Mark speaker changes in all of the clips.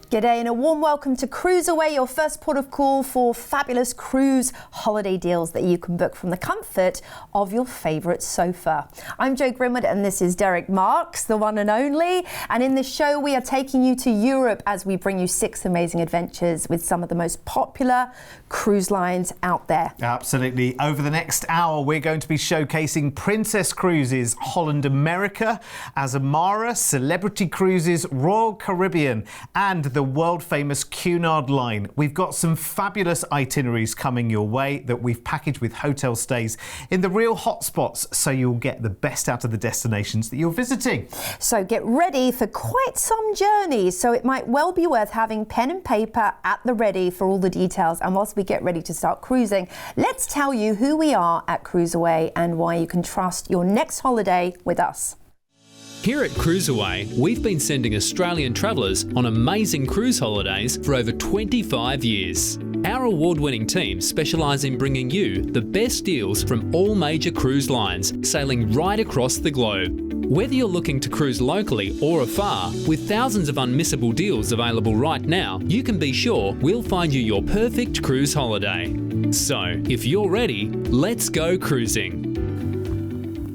Speaker 1: G'day and a warm welcome to CruiseAway, your first port of call for fabulous cruise holiday deals that you can book from the comfort of your favourite sofa. I'm Jo Grimwood and this is Derek Marks, the one and only. And in this show we are taking you to Europe as we bring you 6 amazing adventures with some of the most popular cruise lines out there.
Speaker 2: Absolutely. Over the next hour we're going to be showcasing Princess Cruises, Holland America, Azamara, Celebrity Cruises, Royal Caribbean and the world-famous Cunard line. We've got some fabulous itineraries coming your way that we've packaged with hotel stays in the real hotspots so you'll get the best out of the destinations that you're visiting.
Speaker 1: So get ready for quite some journeys, so it might well be worth having pen and paper at the ready for all the details. And whilst we get ready to start cruising, let's tell you who we are at CruiseAway and why you can trust your next holiday with us.
Speaker 3: Here at CruiseAway, we've been sending Australian travellers on amazing cruise holidays for over 25 years. Our award-winning team specialise in bringing you the best deals from all major cruise lines, sailing right across the globe. Whether you're looking to cruise locally or afar, with thousands of unmissable deals available right now, you can be sure we'll find you your perfect cruise holiday. So, if you're ready, let's go cruising.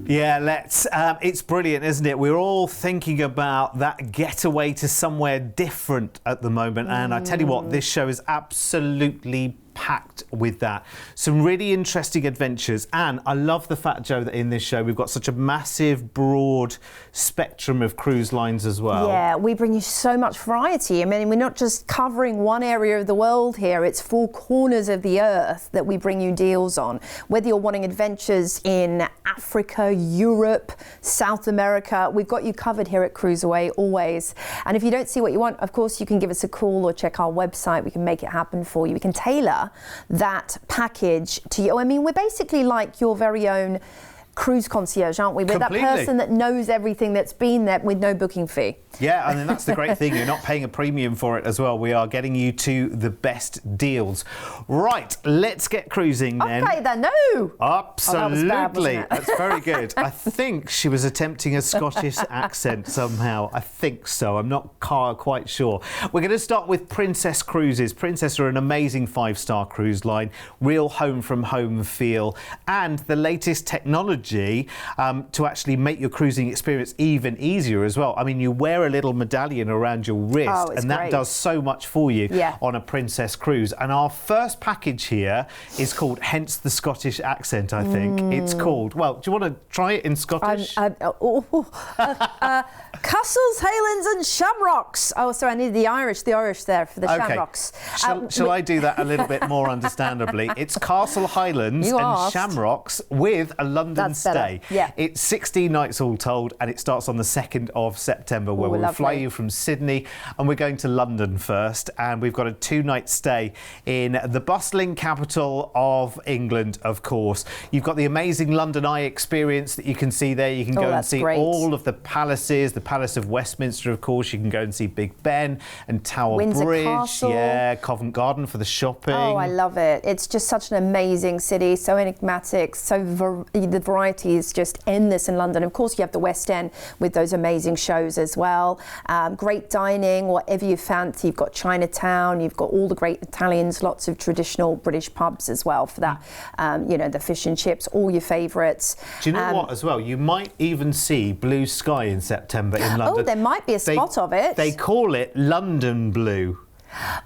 Speaker 2: Yeah, let's. It's brilliant, isn't it? We're all thinking about that getaway to somewhere different at the moment. And I tell you what, this show is absolutely packed with that. Some really interesting adventures. And I love the fact, Jo, that in this show we've got such a massive, broad spectrum of cruise lines as well.
Speaker 1: Yeah, we bring you so much variety. I mean, we're not just covering one area of the world here. It's 4 corners of the earth that we bring you deals on. Whether you're wanting adventures in Africa, Europe, South America, we've got you covered here at CruiseAway always. And if you don't see what you want, of course, you can give us a call or check our website. We can make it happen for you. We can tailor that package to you. I mean, we're basically like your very own cruise concierge, aren't we? We're that person that knows everything that's been there with no booking fee.
Speaker 2: Yeah, I mean, that's the great thing. You're not paying a premium for it as well. We are getting you to the best deals. Right, let's get cruising then.
Speaker 1: Okay, then. No.
Speaker 2: Absolutely.
Speaker 1: Oh, that was bad,
Speaker 2: That's very good. I think she was attempting a Scottish accent somehow. I think so. I'm not quite sure. We're going to start with Princess Cruises. Princess are an amazing 5-star cruise line, real home from home feel, and the latest technology to actually make your cruising experience even easier as well. I mean, you wear a little medallion around your wrist and that does so much for you on a Princess cruise. And our first package here is called, hence the Scottish accent, I think. It's called, well, do you want to try it in Scottish?
Speaker 1: Castles, Highlands and Shamrocks. Oh, sorry, I need the Irish there for the Shamrocks.
Speaker 2: Shall I do that a little bit more understandably? It's Castle Highlands and Shamrocks with a London stay.
Speaker 1: Yeah.
Speaker 2: It's 16 nights all told and it starts on the 2nd of September where we'll fly you from Sydney and we're going to London first, and we've got a 2-night stay in the bustling capital of England, of course. You've got the amazing London Eye experience that you can see there. You can go and see all of the palaces, the Palace of Westminster, of course. You can go and see Big Ben and Tower Bridge.
Speaker 1: Castle.
Speaker 2: Yeah, Covent Garden for the shopping.
Speaker 1: Oh, I love it. It's just such an amazing city, so enigmatic, so the variety is just endless in London. Of course, you have the West End with those amazing shows as well. Great dining, whatever you fancy. You've got Chinatown, you've got all the great Italians, lots of traditional British pubs as well for that. You know, the fish and chips, all your favourites.
Speaker 2: Do you know what as well? You might even see blue sky in September in London.
Speaker 1: Oh, there might be a spot of it.
Speaker 2: They call it London blue.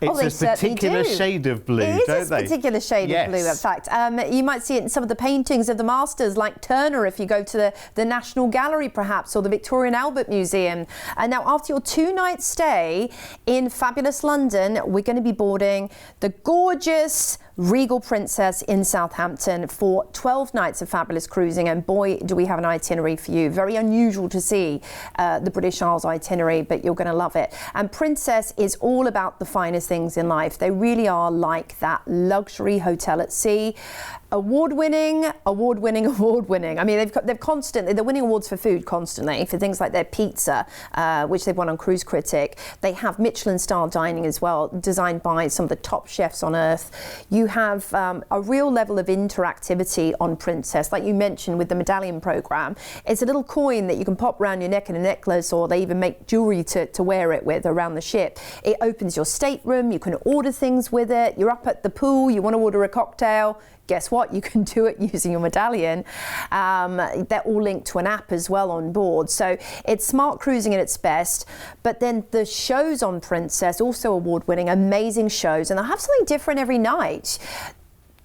Speaker 2: It's a particular shade of blue, don't they?
Speaker 1: It is a particular shade of blue, in fact. You might see it in some of the paintings of the masters, like Turner, if you go to the National Gallery, perhaps, or the Victoria and Albert Museum. And now, after your 2-night stay in fabulous London, we're going to be boarding the gorgeous Regal Princess in Southampton for 12 nights of fabulous cruising. And boy, do we have an itinerary for you. Very unusual to see the British Isles itinerary, but you're going to love it. And Princess is all about the finest things in life. They really are like that luxury hotel at sea. Award-winning. I mean, they're winning awards for food constantly, for things like their pizza, which they've won on Cruise Critic. They have Michelin-star dining as well, designed by some of the top chefs on earth. You have a real level of interactivity on Princess, like you mentioned with the medallion program. It's a little coin that you can pop around your neck in a necklace, or they even make jewelry to wear it with around the ship. It opens your stateroom, you can order things with it. You're up at the pool, you want to order a cocktail. Guess what? You can do it using your medallion. They're all linked to an app as well on board. So it's smart cruising at its best. But then the shows on Princess, also award-winning, amazing shows, and they'll have something different every night.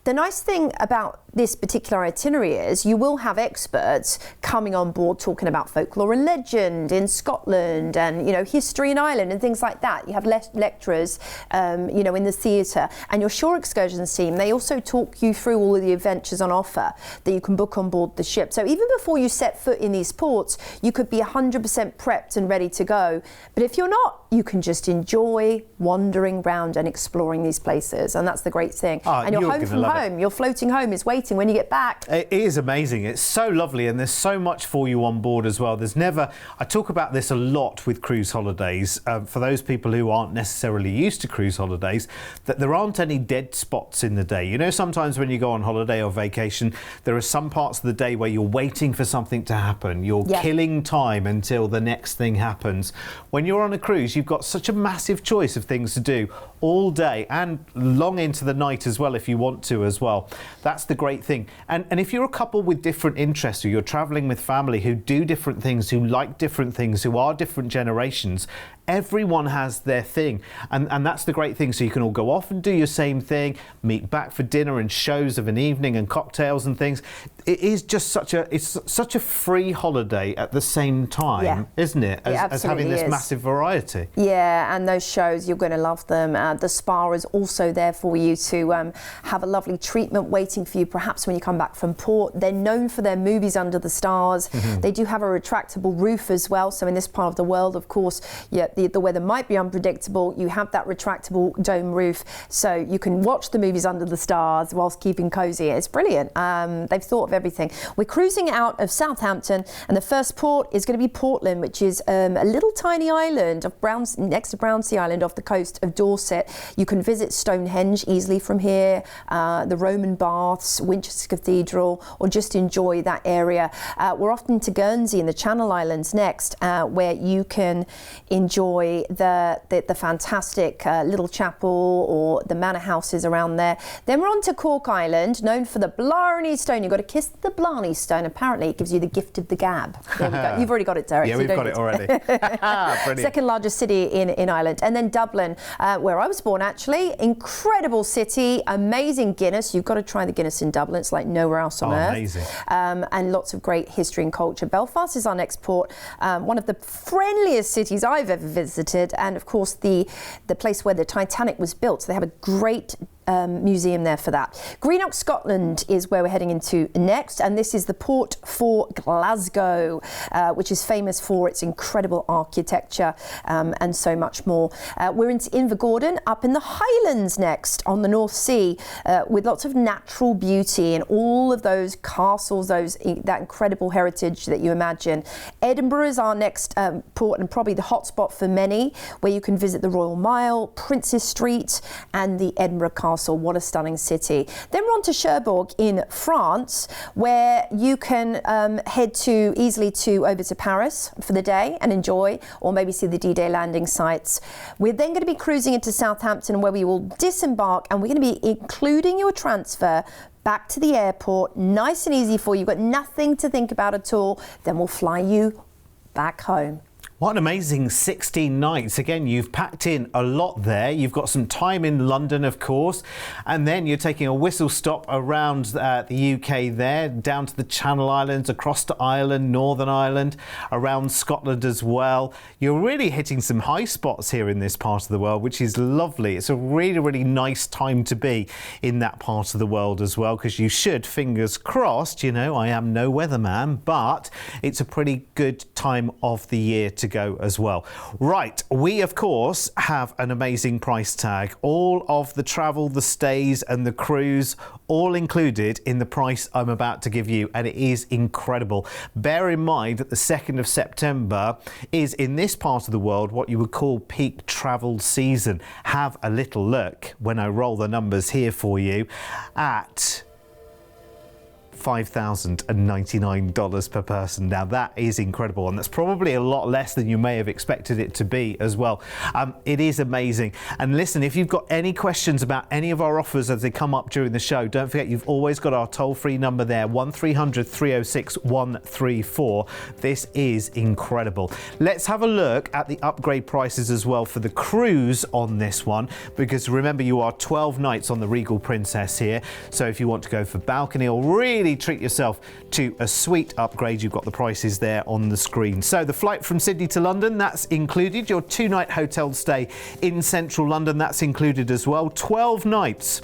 Speaker 1: The nice thing about this particular itinerary is you will have experts coming on board talking about folklore and legend in Scotland and, you know, history in Ireland and things like that. You have lecturers, you know, in the theatre, and your shore excursions team, they also talk you through all of the adventures on offer that you can book on board the ship. So even before you set foot in these ports, you could be 100% prepped and ready to go. But if you're not, you can just enjoy wandering around and exploring these places, and that's the great thing. And you're home from home. Your floating home is waiting when you get back.
Speaker 2: It is amazing. It's so lovely, and there's so much for you on board as well. There's never, I talk about this a lot with cruise holidays, for those people who aren't necessarily used to cruise holidays, that there aren't any dead spots in the day. You know, sometimes when you go on holiday or vacation, there are some parts of the day where you're waiting for something to happen. You're killing time until the next thing happens. When you're on a cruise, you've got such a massive choice of things to do all day and long into the night as well if you want to as well. That's the great thing. And if you're a couple with different interests, or you're traveling with family who do different things, who like different things, who are different generations, everyone has their thing, and that's the great thing. So you can all go off and do your same thing, meet back for dinner and shows of an evening and cocktails and things. It is just such a free holiday at the same time, isn't it? As having this massive variety.
Speaker 1: Yeah, and those shows, you're going to love them. The spa is also there for you to have a lovely treatment waiting for you, perhaps when you come back from port. They're known for their movies under the stars. They do have a retractable roof as well. So in this part of the world, of course, the weather might be unpredictable. You have that retractable dome roof, so you can watch the movies under the stars whilst keeping cozy. It's brilliant. They've thought of everything. We're cruising out of Southampton, and the first port is going to be Portland, which is a little tiny island of next to Brownsea Island off the coast of Dorset. You can visit Stonehenge easily from here, the Roman baths, Winchester Cathedral, or just enjoy that area. We're off into Guernsey in the Channel Islands next, where you can enjoy the fantastic little chapel or the manor houses around there. Then we're on to Cork Island, known for the Blarney Stone. You've got to kiss the Blarney Stone. Apparently it gives you the gift of the gab. There we go. You've already got it, Derek.
Speaker 2: Yeah, we've got it already. Brilliant.
Speaker 1: Second largest city in Ireland. And then Dublin, where I was born actually. Incredible city, amazing Guinness. You've got to try the Guinness in Dublin. It's like nowhere else on earth.
Speaker 2: Amazing.
Speaker 1: And lots of great history and culture. Belfast is our next port, one of the friendliest cities I've ever visited, and of course the place where the Titanic was built. So they have a great museum there for that. Greenock, Scotland is where we're heading into next, and this is the port for Glasgow, which is famous for its incredible architecture and so much more. We're in Invergordon, up in the Highlands next on the North Sea, with lots of natural beauty and all of those castles, that incredible heritage that you imagine. Edinburgh is our next port, and probably the hotspot for many, where you can visit the Royal Mile, Princes Street, and the Edinburgh Castle. What a stunning city. Then we're on to Cherbourg in France, where you can head easily over to Paris for the day and enjoy, or maybe see the D-Day landing sites. We're then going to be cruising into Southampton, where we will disembark, and we're going to be including your transfer back to the airport, nice and easy for you. You've got nothing to think about at all. Then we'll fly you back home.
Speaker 2: What an amazing 16 nights. Again, you've packed in a lot there. You've got some time in London, of course, and then you're taking a whistle stop around the UK there, down to the Channel Islands, across to Ireland, Northern Ireland, around Scotland as well. You're really hitting some high spots here in this part of the world, which is lovely. It's a really, really nice time to be in that part of the world as well, because you should, fingers crossed, you know, I am no weatherman, but it's a pretty good time of the year to go as well. Right, we of course have an amazing price tag. All of the travel, the stays and the cruise, all included in the price I'm about to give you, and it is incredible. Bear in mind that the 2nd of September is, in this part of the world, what you would call peak travel season. Have a little look when I roll the numbers here for you at $5,099 per person. Now that is incredible, and that's probably a lot less than you may have expected it to be as well. It is amazing. And listen, if you've got any questions about any of our offers as they come up during the show, don't forget you've always got our toll-free number there, 1300 306 134. This is incredible. Let's have a look at the upgrade prices as well for the cruise on this one, because remember, you are 12 nights on the Regal Princess here. So if you want to go for balcony or really treat yourself to a suite upgrade, you've got the prices there on the screen. So the flight from Sydney to London, that's included. Your 2-night hotel stay in central London, that's included as well. 12 nights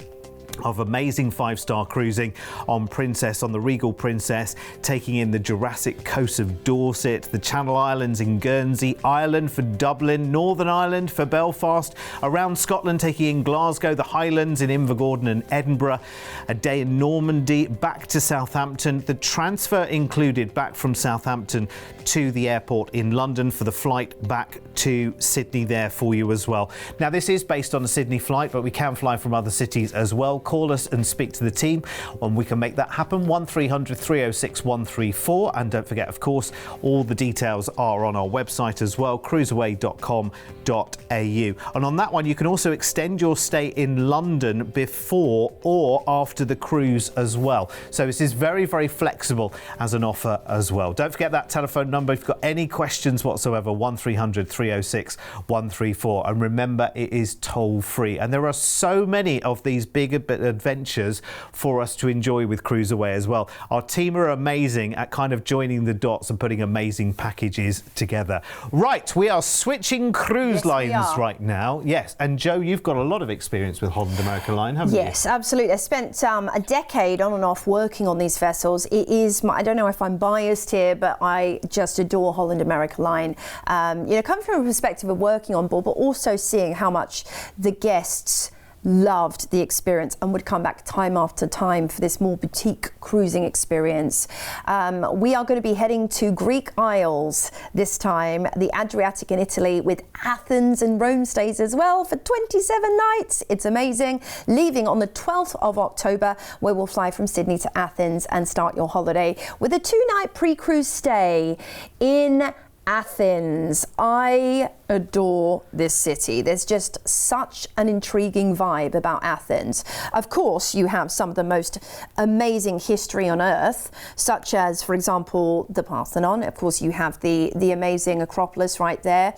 Speaker 2: of amazing 5-star cruising on Princess, on the Regal Princess, taking in the Jurassic coast of Dorset, the Channel Islands in Guernsey, Ireland for Dublin, Northern Ireland for Belfast, around Scotland taking in Glasgow, the Highlands in Invergordon and Edinburgh, a day in Normandy, back to Southampton, the transfer included back from Southampton to the airport in London for the flight back to Sydney there for you as well. Now this is based on a Sydney flight, but we can fly from other cities as well. Call us and speak to the team and we can make that happen. 1300 306 134. And don't forget, of course, all the details are on our website as well, cruiseaway.com.au. And on that one, you can also extend your stay in London before or after the cruise as well. So this is very, very flexible as an offer as well. Don't forget that telephone number if you've got any questions whatsoever, 1300 306 134. And remember, it is toll free. And there are so many of these bigger adventures for us to enjoy with CruiseAway as well. Our team are amazing at kind of joining the dots and putting amazing packages together. Right, we are switching cruise lines right now. Yes, and Joe, you've got a lot of experience with Holland America Line, haven't you?
Speaker 1: Yes, absolutely. I spent a decade on and off working on these vessels. It is, I don't know if I'm biased here, but I just adore Holland America Line. You know, coming from a perspective of working on board, but also seeing how much the guests loved the experience and would come back time after time for this more boutique cruising experience. We are going to be heading to Greek Isles this time, the Adriatic in Italy, with Athens and Rome stays as well for 27 nights. It's amazing. Leaving on the 12th of October, where we'll fly from Sydney to Athens and start your holiday with a 2-night pre-cruise stay in Athens. I adore this city. There's just such an intriguing vibe about Athens. Of course, you have some of the most amazing history on earth, such as, for example, the Parthenon. Of course, you have the amazing Acropolis right there,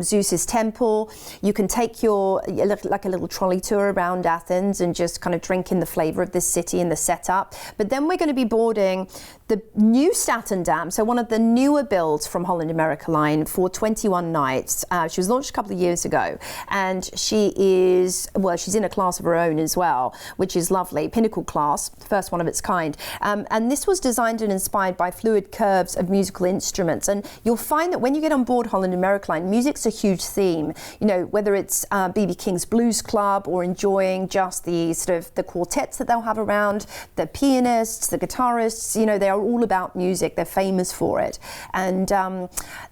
Speaker 1: Zeus's temple. You can take like a little trolley tour around Athens and just kind of drink in the flavour of this city and the setup. But then we're going to be boarding the new Staten Dam, so one of the newer builds from Holland America Line, for 21 nights. She was launched a couple of years ago, and she is, well, she's in a class of her own as well, which is lovely. Pinnacle class, first one of its kind. And this was designed and inspired by fluid curves of musical instruments. And you'll find that when you get on board Holland America Line, music's a huge theme. You know, whether it's B.B. King's Blues Club or enjoying just the sort of the quartets that they'll have around, the pianists, the guitarists, you know, they are all about music. They're famous for it. And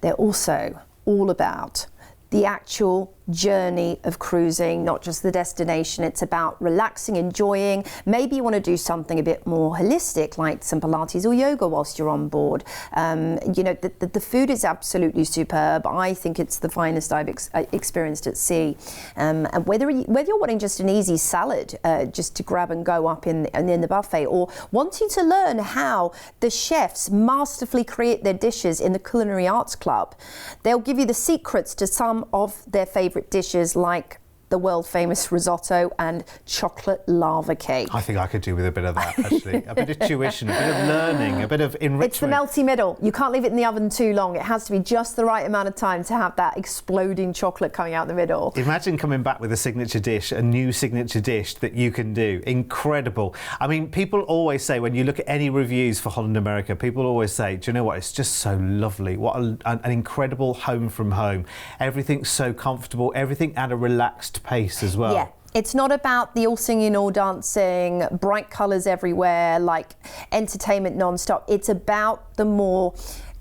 Speaker 1: they're also all about the actual journey of cruising, not just the destination. It's about relaxing, enjoying. Maybe you want to do something a bit more holistic, like some Pilates or yoga whilst you're on board. You know, the food is absolutely superb. I think it's the finest I've experienced at sea. And whether you're wanting just an easy salad, just to grab and go up in the buffet, or wanting to learn how the chefs masterfully create their dishes in the Culinary Arts Club, they'll give you the secrets to some of their favourite dishes, like the world famous risotto and chocolate lava cake.
Speaker 2: I think I could do with a bit of that, actually. A bit of tuition, a bit of learning, a bit of enrichment.
Speaker 1: It's the melty middle. You can't leave it in the oven too long. It has to be just the right amount of time to have that exploding chocolate coming out the middle.
Speaker 2: Imagine coming back with a signature dish, a new signature dish that you can do. Incredible. I mean, people always say, when you look at any reviews for Holland America, people always say, do you know what, it's just so lovely. What an incredible home from home. Everything's so comfortable, everything at a relaxed pace as well.
Speaker 1: Yeah. It's not about the all singing, all dancing, bright colours everywhere, like entertainment non-stop. It's about the more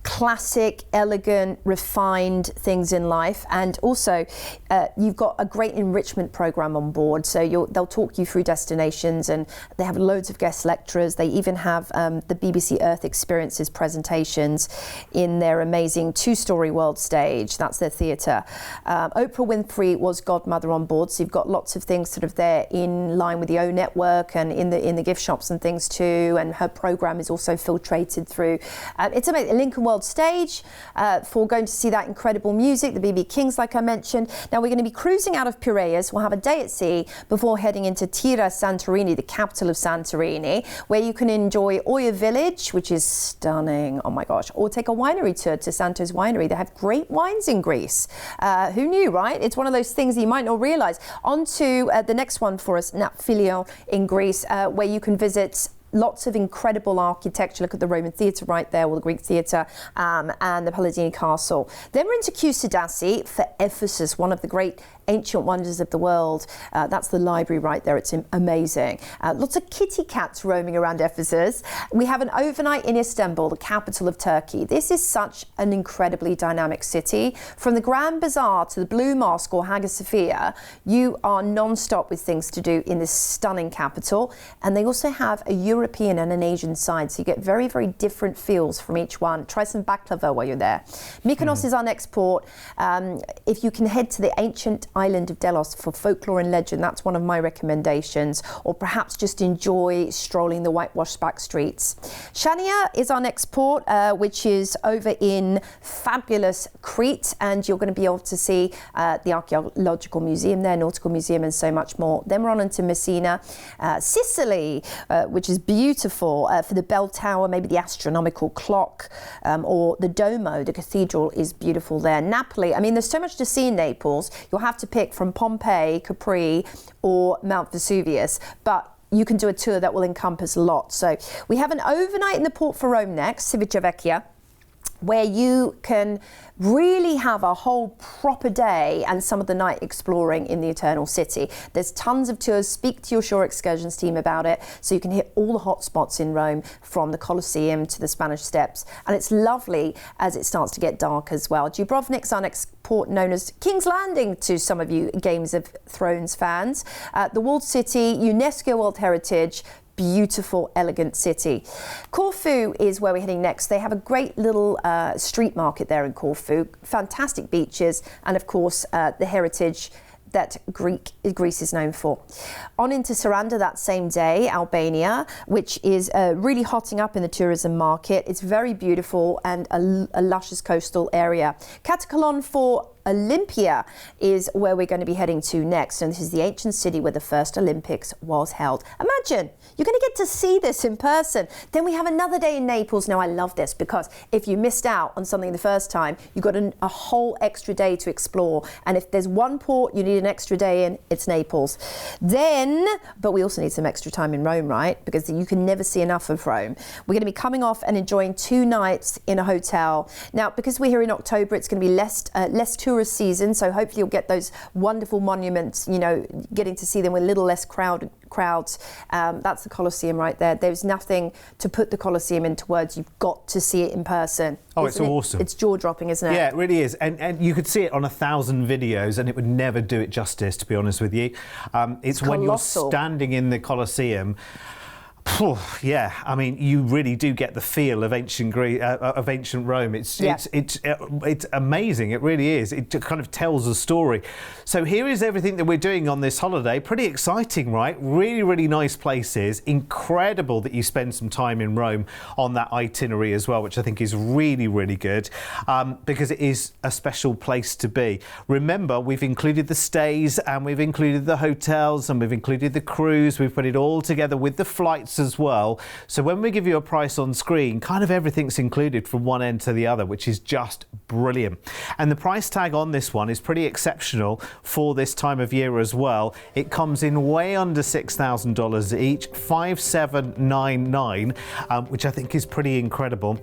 Speaker 1: classic, elegant, refined things in life. And also you've got a great enrichment program on board, so they'll talk you through destinations, and they have loads of guest lecturers. They even have the BBC Earth Experiences presentations in their amazing 2-story world stage. That's their theatre. Oprah Winfrey was godmother on board, so you've got lots of things sort of there in line with the O Network and in the gift shops and things too, and her program is also filtrated through. It's amazing. Lincoln World Stage for going to see that incredible music, the BB Kings, like I mentioned. Now we're going to be cruising out of Piraeus. We'll have a day at sea before heading into Tira Santorini, the capital of Santorini, where you can enjoy Oya Village, which is stunning, oh my gosh, or take a winery tour to Santos Winery. They have great wines in Greece. Who knew, right? It's one of those things that you might not realise. On to the next one for us, Naphtalion in Greece, where you can visit lots of incredible architecture. Look at the Roman theatre right there, or the Greek theatre, and the Palatine Castle. Then we're into Kusadasi for Ephesus, one of the great ancient wonders of the world. That's the library right there. It's amazing. Lots of kitty cats roaming around Ephesus. We have an overnight in Istanbul, the capital of Turkey. This is such an incredibly dynamic city. From the Grand Bazaar to the Blue Mosque or Hagia Sophia, you are non-stop with things to do in this stunning capital. And they also have a European and an Asian side, so you get very, very different feels from each one. Try some baklava while you're there. Mykonos is our next port. If you can head to the ancient island of Delos for folklore and legend, that's one of my recommendations, or perhaps just enjoy strolling the whitewashed back streets. Chania is our next port, which is over in fabulous Crete, and you're going to be able to see the archaeological museum there, nautical museum, and so much more. Then we're on into Messina, Sicily, which is beautiful for the bell tower, maybe the astronomical clock, or the Duomo, the cathedral is beautiful there. Napoli, I mean, there's so much to see in Naples. You'll have to pick from Pompeii, Capri, or Mount Vesuvius, but you can do a tour that will encompass a lot. So we have an overnight in the port for Rome next, Civitavecchia, where you can really have a whole proper day and some of the night exploring in the Eternal City. There's tons of tours. Speak to your shore excursions team about it, so you can hit all the hot spots in Rome, from the Colosseum to the Spanish Steps. And it's lovely as it starts to get dark as well. Dubrovnik's our next port, known as King's Landing to some of you Games of Thrones fans. The walled city, UNESCO World Heritage, beautiful, elegant city. Corfu is where we're heading next. They have a great little street market there in Corfu, fantastic beaches, and of course the heritage that Greece is known for. On into Saranda that same day, Albania, which is really hotting up in the tourism market. It's very beautiful and a luscious coastal area. Katakolon for Olympia is where we're going to be heading to next, and this is the ancient city where the first Olympics was held. Imagine, you're going to get to see this in person. Then we have another day in Naples. Now I love this, because if you missed out on something the first time, you've got a whole extra day to explore, and if there's one port you need an extra day in, it's Naples. Then, but we also need some extra time in Rome, right? Because you can never see enough of Rome. We're going to be coming off and enjoying 2 nights in a hotel. Now, because we're here in October, it's going to be less tourist season, so hopefully you'll get those wonderful monuments, you know, getting to see them with a little less crowds. That's the Colosseum right there. There's nothing to put the Colosseum into words. You've got to see it in person.
Speaker 2: Oh, it's awesome.
Speaker 1: It's jaw-dropping, isn't it?
Speaker 2: Yeah, it really is. And you could see it on 1,000 videos and it would never do it justice, to be honest with you. It's when you're standing in the Colosseum. Yeah, I mean, you really do get the feel of ancient Rome. It's amazing. It really is. It kind of tells a story. So here is everything that we're doing on this holiday. Pretty exciting, right? Really, really nice places. Incredible that you spend some time in Rome on that itinerary as well, which I think is really, really good because it is a special place to be. Remember, we've included the stays and we've included the hotels and we've included the cruise. We've put it all together with the flights as well. So when we give you a price on screen, kind of everything's included from one end to the other, which is just brilliant. And the price tag on this one is pretty exceptional for this time of year as well. It comes in way under $6,000 each, $5,799, which I think is pretty incredible.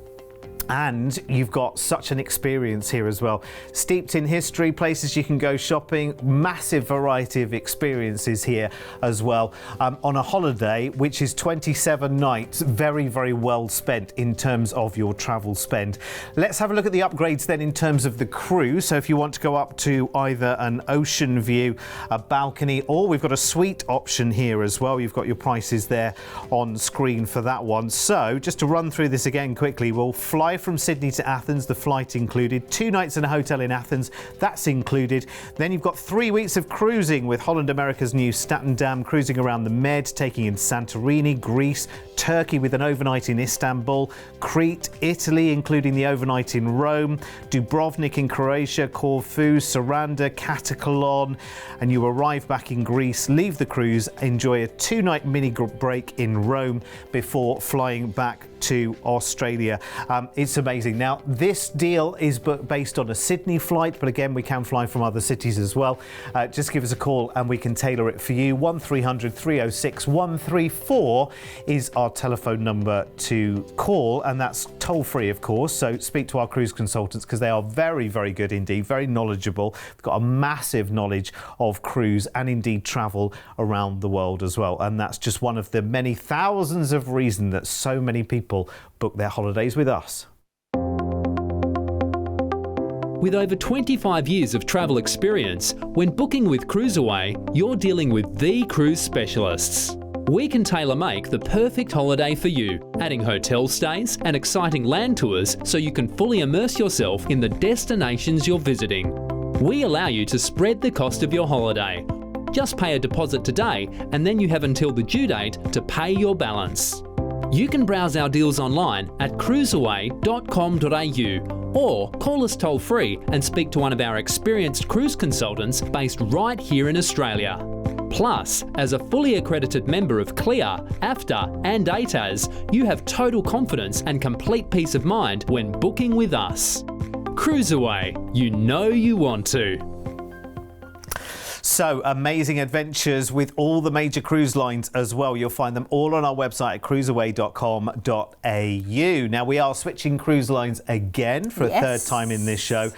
Speaker 2: And you've got such an experience here as well. Steeped in history, places you can go shopping, massive variety of experiences here as well. On a holiday, which is 27 nights, very, very well spent in terms of your travel spend. Let's have a look at the upgrades then in terms of the cruise. So if you want to go up to either an ocean view, a balcony, or we've got a suite option here as well. You've got your prices there on screen for that one. So just to run through this again quickly, we'll fly from Sydney to Athens, the flight included, 2 nights in a hotel in Athens, that's included. Then you've got 3 weeks of cruising with Holland America's new Staten Dam, cruising around the Med, taking in Santorini, Greece, Turkey with an overnight in Istanbul, Crete, Italy, including the overnight in Rome, Dubrovnik in Croatia, Corfu, Saranda, Katakolon, and you arrive back in Greece, leave the cruise, enjoy a 2-night mini break in Rome before flying back to Australia. It's amazing. Now, this deal is based on a Sydney flight, but again, we can fly from other cities as well. Just give us a call and we can tailor it for you. 1300 306 134 is our telephone number to call, and that's toll free, of course. So speak to our cruise consultants because they are very, very good indeed, very knowledgeable. They've got a massive knowledge of cruise and indeed travel around the world as well. And that's just one of the many thousands of reasons that so many people book their holidays with us.
Speaker 3: With over 25 years of travel experience, when booking with CruiseAway, you're dealing with the cruise specialists. We can tailor-make the perfect holiday for you, adding hotel stays and exciting land tours so you can fully immerse yourself in the destinations you're visiting. We allow you to spread the cost of your holiday. Just pay a deposit today and then you have until the due date to pay your balance. You can browse our deals online at cruiseaway.com.au or call us toll free and speak to one of our experienced cruise consultants based right here in Australia. Plus, as a fully accredited member of CLIA, AFTA and ATAS, you have total confidence and complete peace of mind when booking with us. CruiseAway, you know you want to.
Speaker 2: So amazing adventures with all the major cruise lines as well. You'll find them all on our website at cruiseaway.com.au. Now we are switching cruise lines again for a third time in this show.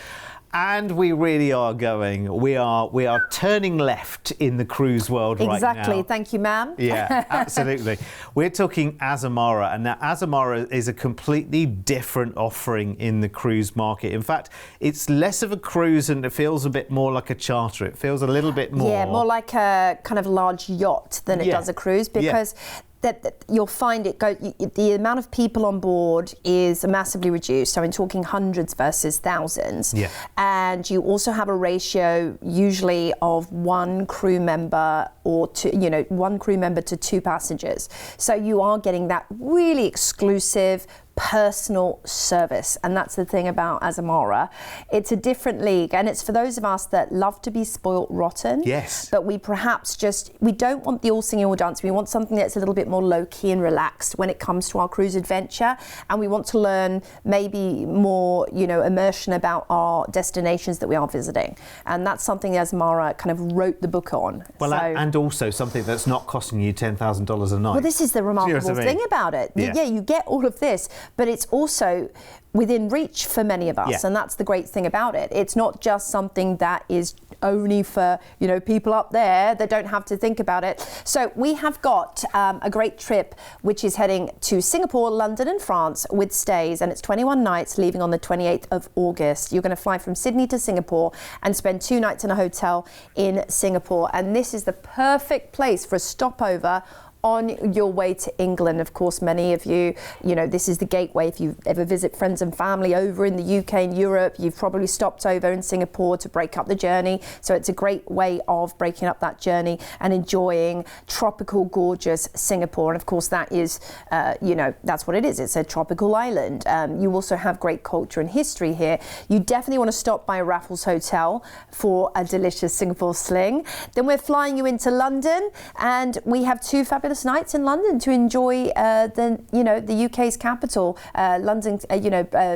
Speaker 2: And we really are going. We are turning left in the cruise world right now.
Speaker 1: Exactly. Thank you, ma'am.
Speaker 2: Yeah, absolutely. We're talking Azamara, and now Azamara is a completely different offering in the cruise market. In fact, it's less of a cruise and it feels a bit more like a charter. It feels a little bit more...
Speaker 1: Yeah, more like a kind of large yacht than it does a cruise, because... That you'll find the amount of people on board is massively reduced. So I'm talking hundreds versus thousands. Yeah. And you also have a ratio usually of one crew member or two, one crew member to 2 passengers. So you are getting that really exclusive personal service, and that's the thing about Azamara. It's a different league, and it's for those of us that love to be spoilt rotten.
Speaker 2: Yes.
Speaker 1: But we perhaps we don't want the all singing all dancing. We want something that's a little bit more low key and relaxed when it comes to our cruise adventure, and we want to learn maybe more, immersion about our destinations that we are visiting, and that's something Azamara kind of wrote the book on.
Speaker 2: Well, and also something that's not costing you $10,000 a night.
Speaker 1: Well, this is the remarkable thing about it. Yeah, you get all of this, but it's also within reach for many of us, and that's the great thing about it. It's not just something that is only for people up there that don't have to think about it. So we have got a great trip which is heading to Singapore, London and France with stays, and it's 21 nights leaving on the 28th of August. You're going to fly from Sydney to Singapore and spend 2 nights in a hotel in Singapore, and this is the perfect place for a stopover on your way to England. Of course, many of you, this is the gateway. If you ever visit friends and family over in the UK and Europe, you've probably stopped over in Singapore to break up the journey. So it's a great way of breaking up that journey and enjoying tropical, gorgeous Singapore. And of course, that is, that's what it is. It's a tropical island. You also have great culture and history here. You definitely want to stop by Raffles Hotel for a delicious Singapore sling. Then we're flying you into London, and we have 2 fabulous nights in London to enjoy the UK's capital, London,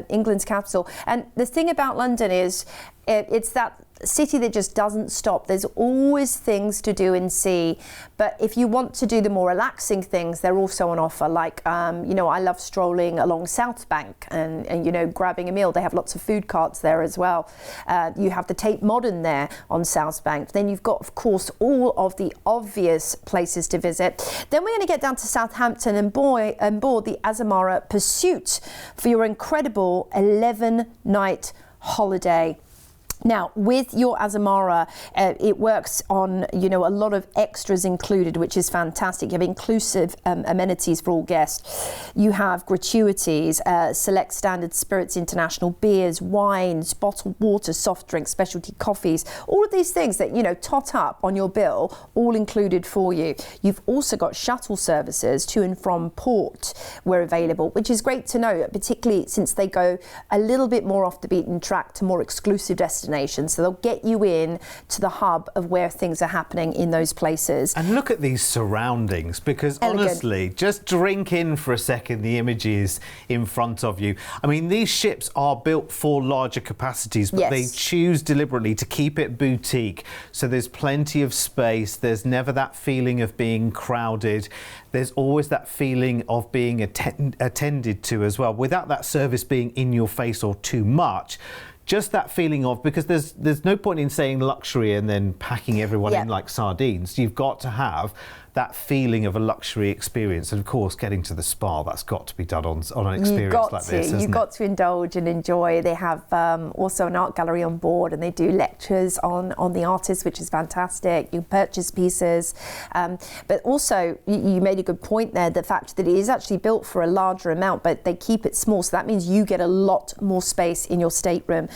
Speaker 1: England's capital. And the thing about London is it's that city that just doesn't stop. There's always things to do and see. But if you want to do the more relaxing things, they're also on offer. Like, I love strolling along South Bank and grabbing a meal. They have lots of food carts there as well. You have the Tate Modern there on South Bank. Then you've got, of course, all of the obvious places to visit. Then we're going to get down to Southampton and board the Azamara Pursuit for your incredible 11-night holiday. Now, with your Azamara, it works on, a lot of extras included, which is fantastic. You have inclusive amenities for all guests. You have gratuities, select standard spirits, international beers, wines, bottled water, soft drinks, specialty coffees, all of these things that, tot up on your bill, all included for you. You've also got shuttle services to and from port where available, which is great to know, particularly since they go a little bit more off the beaten track to more exclusive destinations. So they'll get you in to the hub of where things are happening in those places.
Speaker 2: And look at these surroundings, because honestly, just drink in for a second the images in front of you. I mean, these ships are built for larger capacities, but they choose deliberately to keep it boutique. So there's plenty of space. There's never that feeling of being crowded. There's always that feeling of being attended to as well, without that service being in your face or too much. Just that feeling of, because there's no point in saying luxury and then packing everyone in like sardines. You've got to have that feeling of a luxury experience. And of course, getting to the spa, that's got to be done on an experience like this,
Speaker 1: You've got to indulge and enjoy. They have also an art gallery on board, and they do lectures on the artists, which is fantastic. You purchase pieces. But also, you made a good point there, the fact that it is actually built for a larger amount, but they keep it small. So that means you get a lot more space in your stateroom.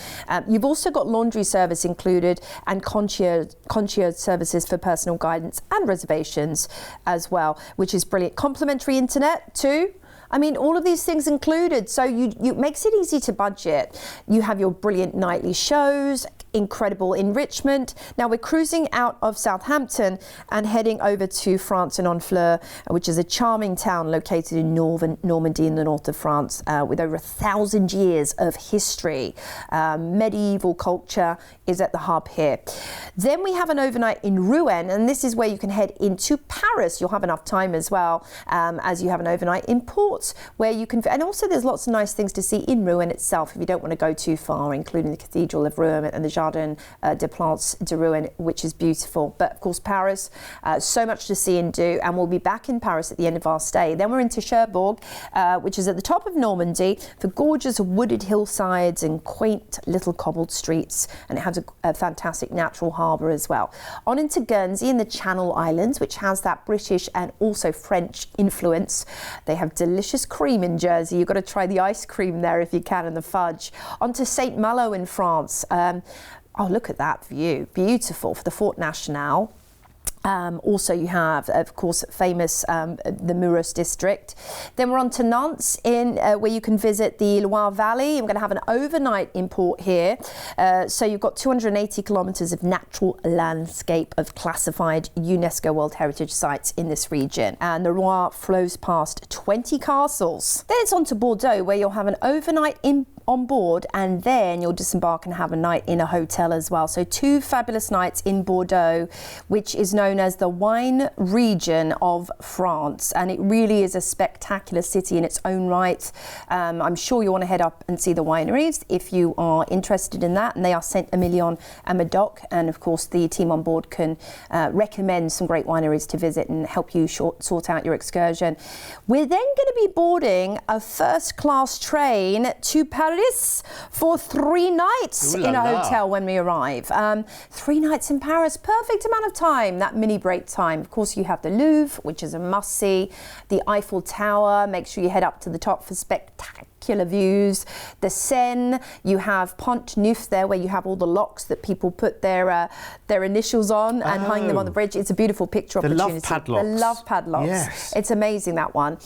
Speaker 1: You've also got laundry service included and concierge services for personal guidance and reservations as well, which is brilliant. Complimentary internet too. I mean, all of these things included, so it makes it easy to budget. You have your brilliant nightly shows, incredible enrichment. Now we're cruising out of Southampton and heading over to France and Honfleur, which is a charming town located in Normandy in the north of France, with over 1,000 years of history. Medieval culture is at the hub here. Then we have an overnight in Rouen, and this is where you can head into Paris. You'll have enough time as well, as you have an overnight in Port, where you can, and also there's lots of nice things to see in Rouen itself if you don't want to go too far, including the Cathedral of Rouen and the Jardin des Plantes de Rouen, which is beautiful. But of course, Paris, so much to see and do, and we'll be back in Paris at the end of our stay. Then we're into Cherbourg, which is at the top of Normandy, for gorgeous wooded hillsides and quaint little cobbled streets, and it has a fantastic natural harbour as well. On into Guernsey in the Channel Islands, which has that British and also French influence. They have delicious cream in Jersey. You've got to try the ice cream there if you can, and the fudge. On to Saint Malo in France. Oh, look at that view. Beautiful, for the Fort National. Also, you have, of course, famous the Muros district. Then we're on to Nantes, where you can visit the Loire Valley. I'm going to have an overnight in port here. So you've got 280 kilometres of natural landscape of classified UNESCO World Heritage Sites in this region. And the Loire flows past 20 castles. Then it's on to Bordeaux, where you'll have an overnight on board, and then you'll disembark and have a night in a hotel as well. So 2 fabulous nights in Bordeaux, which is known as the wine region of France, and it really is a spectacular city in its own right. I'm sure you want to head up and see the wineries if you are interested in that, and they are Saint-Emilion and Medoc, and of course the team on board can recommend some great wineries to visit and help you sort out your excursion. We're then going to be boarding a first-class train to Paris Paris for 3 nights
Speaker 2: Ooh la
Speaker 1: in a
Speaker 2: la.
Speaker 1: hotel when we arrive. 3 nights in Paris, perfect amount of time, that mini break time. Of course, you have the Louvre, which is a must-see, the Eiffel Tower. Make sure you head up to the top for spectacular views. The Seine, you have Pont Neuf there, where you have all the locks that people put their initials on and hang them on the bridge. It's a beautiful picture opportunity.
Speaker 2: Love padlocks.
Speaker 1: The love padlocks.
Speaker 2: Yes.
Speaker 1: It's amazing, that one.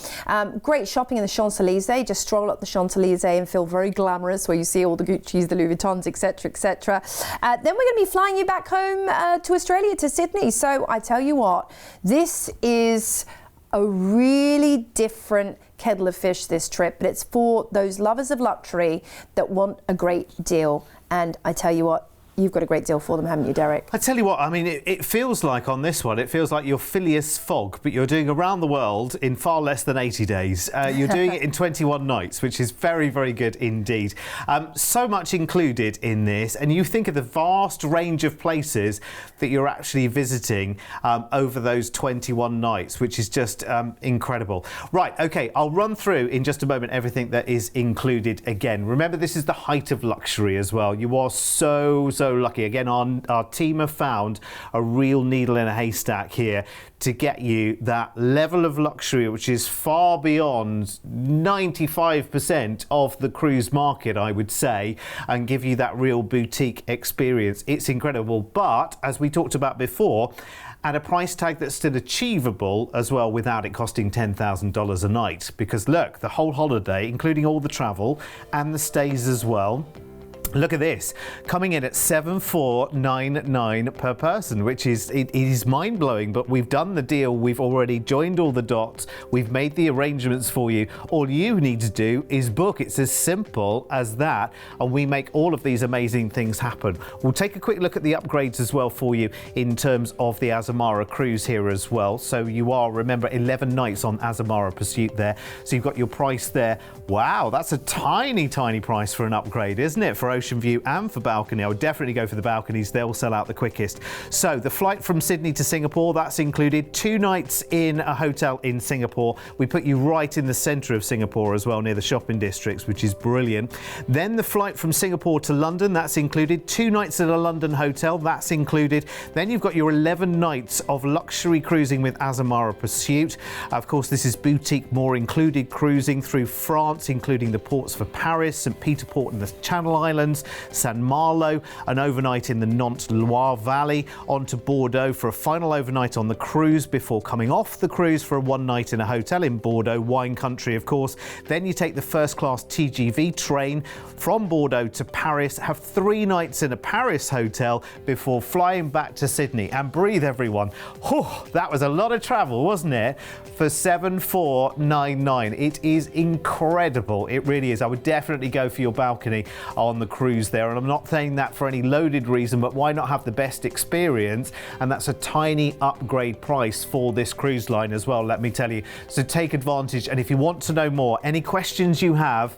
Speaker 1: Great shopping in the Champs-Élysées. Just stroll up the Champs-Élysées and feel very glamorous, where you see all the Gucci's, the Louis Vuittons, etc., etc. Then we're going to be flying you back home to Australia, to Sydney. So I tell you what, this is a really different kettle of fish, this trip, but it's for those lovers of luxury that want a great deal. And I tell you what, you've got a great deal for them, haven't you, Derek?
Speaker 2: I tell you what, I mean, it feels like on this one, it feels like you're Phileas Fogg, but you're doing around the world in far less than 80 days. You're doing it in 21 nights, which is very, very good indeed. So much included in this, and you think of the vast range of places that you're actually visiting over those 21 nights, which is just incredible. Right, okay, I'll run through in just a moment everything that is included again. Remember, this is the height of luxury as well. You are so lucky. Again, our team have found a real needle in a haystack here to get you that level of luxury, which is far beyond 95% of the cruise market, I would say, and give you that real boutique experience. It's incredible. But as we talked about before, at a price tag that's still achievable as well, without it costing $10,000 a night. Because look, the whole holiday, including all the travel and the stays as well, look at this, coming in at $7,499 per person, which is it is mind-blowing, but we've done the deal. We've already joined all the dots. We've made the arrangements for you. All you need to do is book. It's as simple as that, and we make all of these amazing things happen. We'll take a quick look at the upgrades as well for you in terms of the Azamara cruise here as well. So you are, remember, 11 nights on Azamara Pursuit there. So you've got your price there. Wow, that's a tiny price for an upgrade, isn't it? For ocean view and for balcony. I would definitely go for the balconies. They'll sell out the quickest. So the flight from Sydney to Singapore, that's included. 2 nights in a hotel in Singapore. We put you right in the centre of Singapore as well, near the shopping districts, which is brilliant. Then the flight from Singapore to London, that's included. 2 nights at a London hotel, that's included. Then you've got your 11 nights of luxury cruising with Azamara Pursuit. Of course, this is boutique, more included cruising through France, including the ports for Paris, St. Peter Port and the Channel Islands, San Malo, an overnight in the Nantes-Loire Valley, on to Bordeaux for a final overnight on the cruise before coming off the cruise for a 1 night in a hotel in Bordeaux, wine country of course. Then you take the first class TGV train from Bordeaux to Paris, have 3 nights in a Paris hotel before flying back to Sydney. And breathe, everyone. Whew, that was a lot of travel, wasn't it? For $7,499. It is incredible. It really is. I would definitely go for your balcony on the cruise there, and I'm not saying that for any loaded reason, but why not have the best experience? And that's a tiny upgrade price for this cruise line as well, let me tell you. So take advantage, and if you want to know more, any questions you have,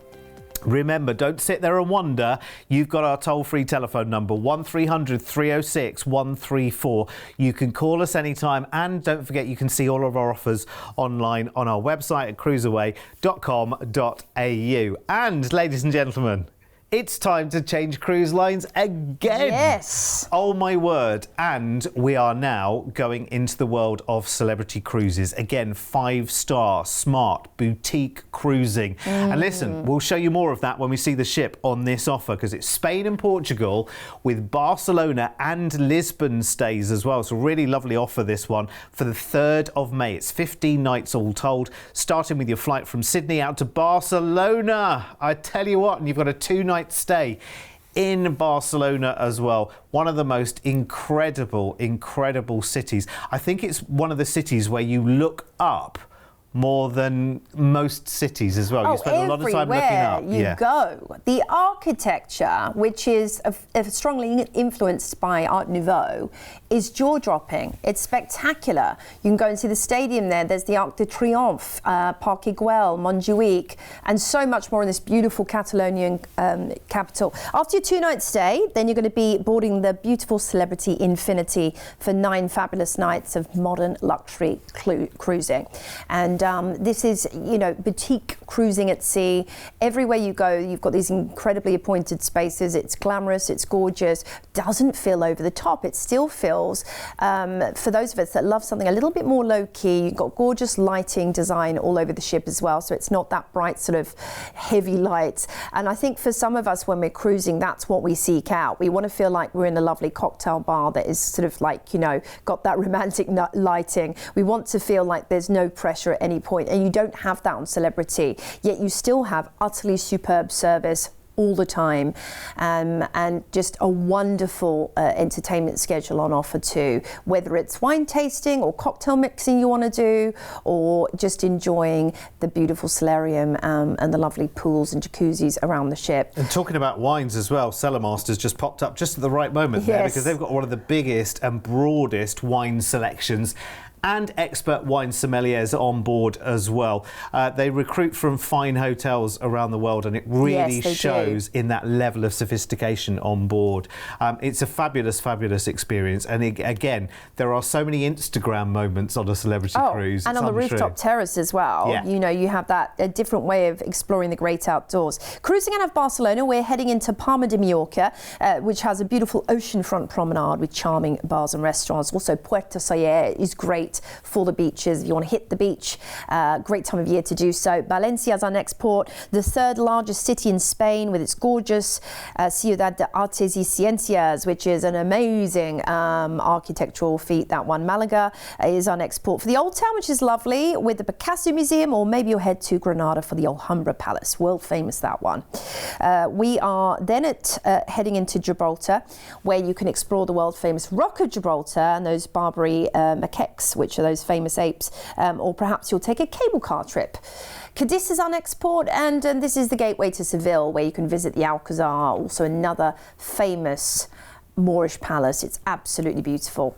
Speaker 2: remember, don't sit there and wonder. You've got our toll-free telephone number, 1300 306 134. You can call us anytime, and don't forget, you can see all of our offers online on our website at cruiseaway.com.au. And ladies and gentlemen, it's time to change cruise lines again.
Speaker 1: Yes.
Speaker 2: Oh my word. And we are now going into the world of celebrity cruises. Again, 5-star, smart, boutique cruising. And listen, we'll show you more of that when we see the ship on this offer, because it's Spain and Portugal with Barcelona and Lisbon stays as well. So really lovely offer, this one, for the 3rd of May. It's 15 nights all told, starting with your flight from Sydney out to Barcelona. I tell you what, and you've got a 2-night stay in Barcelona as well. One of the most incredible cities. I think it's one of the cities where you look up more than most cities as well. You spend a lot of time looking up.
Speaker 1: You go. The architecture, which is strongly influenced by Art Nouveau, is jaw-dropping. It's spectacular. You can go and see the stadium there. There's the Arc de Triomphe, Parc Güell, Montjuic, and so much more in this beautiful Catalonian capital. After your 2-night stay, then you're going to be boarding the beautiful Celebrity Infinity for 9 fabulous nights of modern luxury cruising. And And this is, you know, boutique cruising at sea. Everywhere you go, you've got these incredibly appointed spaces. It's glamorous, it's gorgeous, doesn't feel over the top. It still feels, for those of us that love something a little bit more low-key, you've got gorgeous lighting design all over the ship as well, so it's not that bright sort of heavy lights. And I think for some of us when we're cruising, that's what we seek out. We want to feel like we're in a lovely cocktail bar that is sort of like, you know, got that romantic lighting. We want to feel like there's no pressure at any point, and you don't have that on Celebrity, yet you still have utterly superb service all the time, and just a wonderful entertainment schedule on offer too, whether it's wine tasting or cocktail mixing you want to do, or just enjoying the beautiful solarium and the lovely pools and jacuzzis around the ship.
Speaker 2: And talking about wines as well, Cellar Masters just popped up just at the right moment there, because they've got one of the biggest and broadest wine selections and expert wine sommeliers on board as well. They recruit from fine hotels around the world, and it really shows in that level of sophistication on board. It's a fabulous, fabulous experience. And again, there are so many Instagram moments on a Celebrity cruise.
Speaker 1: And on the rooftop terrace as well. You know, you have that a different way of exploring the great outdoors. Cruising out of Barcelona, we're heading into Palma de Mallorca, which has a beautiful oceanfront promenade with charming bars and restaurants. Also, Puerto Sayer is great for the beaches. If you want to hit the beach, great time of year to do so. Valencia is our next port, the third largest city in Spain, with its gorgeous Ciudad de Artes y Ciencias, which is an amazing architectural feat, that one. Malaga is our next port for the Old Town, which is lovely, with the Picasso Museum, or maybe you'll head to Granada for the Alhambra Palace, world famous, that one. We are then heading into Gibraltar, where you can explore the world famous Rock of Gibraltar and those Barbary macaques, which are those famous apes, or perhaps you'll take a cable car trip. Cadiz is our next port, and this is the gateway to Seville, where you can visit the Alcazar, also another famous Moorish palace. It's absolutely beautiful.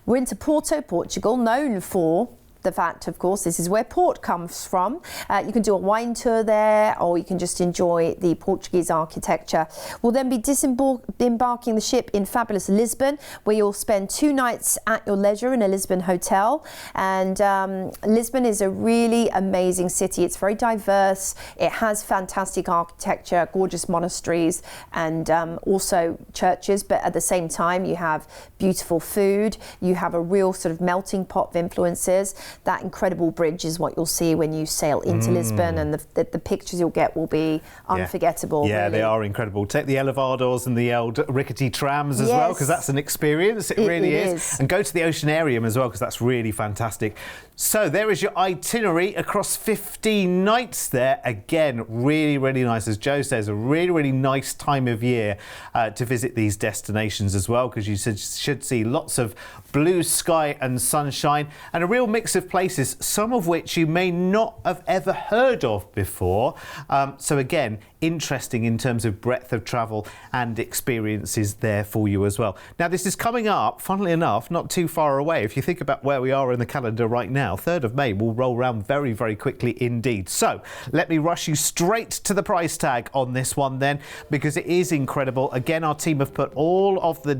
Speaker 1: We're into Porto, Portugal, known for the fact, of course, this is where port comes from. You can do a wine tour there, or you can just enjoy the Portuguese architecture. We'll then be disembarking the ship in fabulous Lisbon, where you'll spend 2 nights at your leisure in a Lisbon hotel. And Lisbon is a really amazing city. It's very diverse. It has fantastic architecture, gorgeous monasteries, and also churches. But at the same time, you have beautiful food. You have a real sort of melting pot of influences. That incredible bridge is what you'll see when you sail into Lisbon, and the pictures you'll get will be unforgettable.
Speaker 2: Yeah,
Speaker 1: really.
Speaker 2: They are incredible. Take the elevados and the old rickety trams as well, because that's an experience. It really is. And go to the Oceanarium as well, because that's really fantastic. So there is your itinerary across 15 nights there. Again, really, really nice. As Joe says, a really, really nice time of year to visit these destinations as well, because you should see lots of blue sky and sunshine, and a real mix of places, some of which you may not have ever heard of before. So again, interesting in terms of breadth of travel and experiences there for you as well. Now, this is coming up, funnily enough, not too far away. If you think about where we are in the calendar right now, 3rd of May will roll around very, very quickly indeed. So let me rush you straight to the price tag on this one then, because it is incredible. Again, our team have put all of the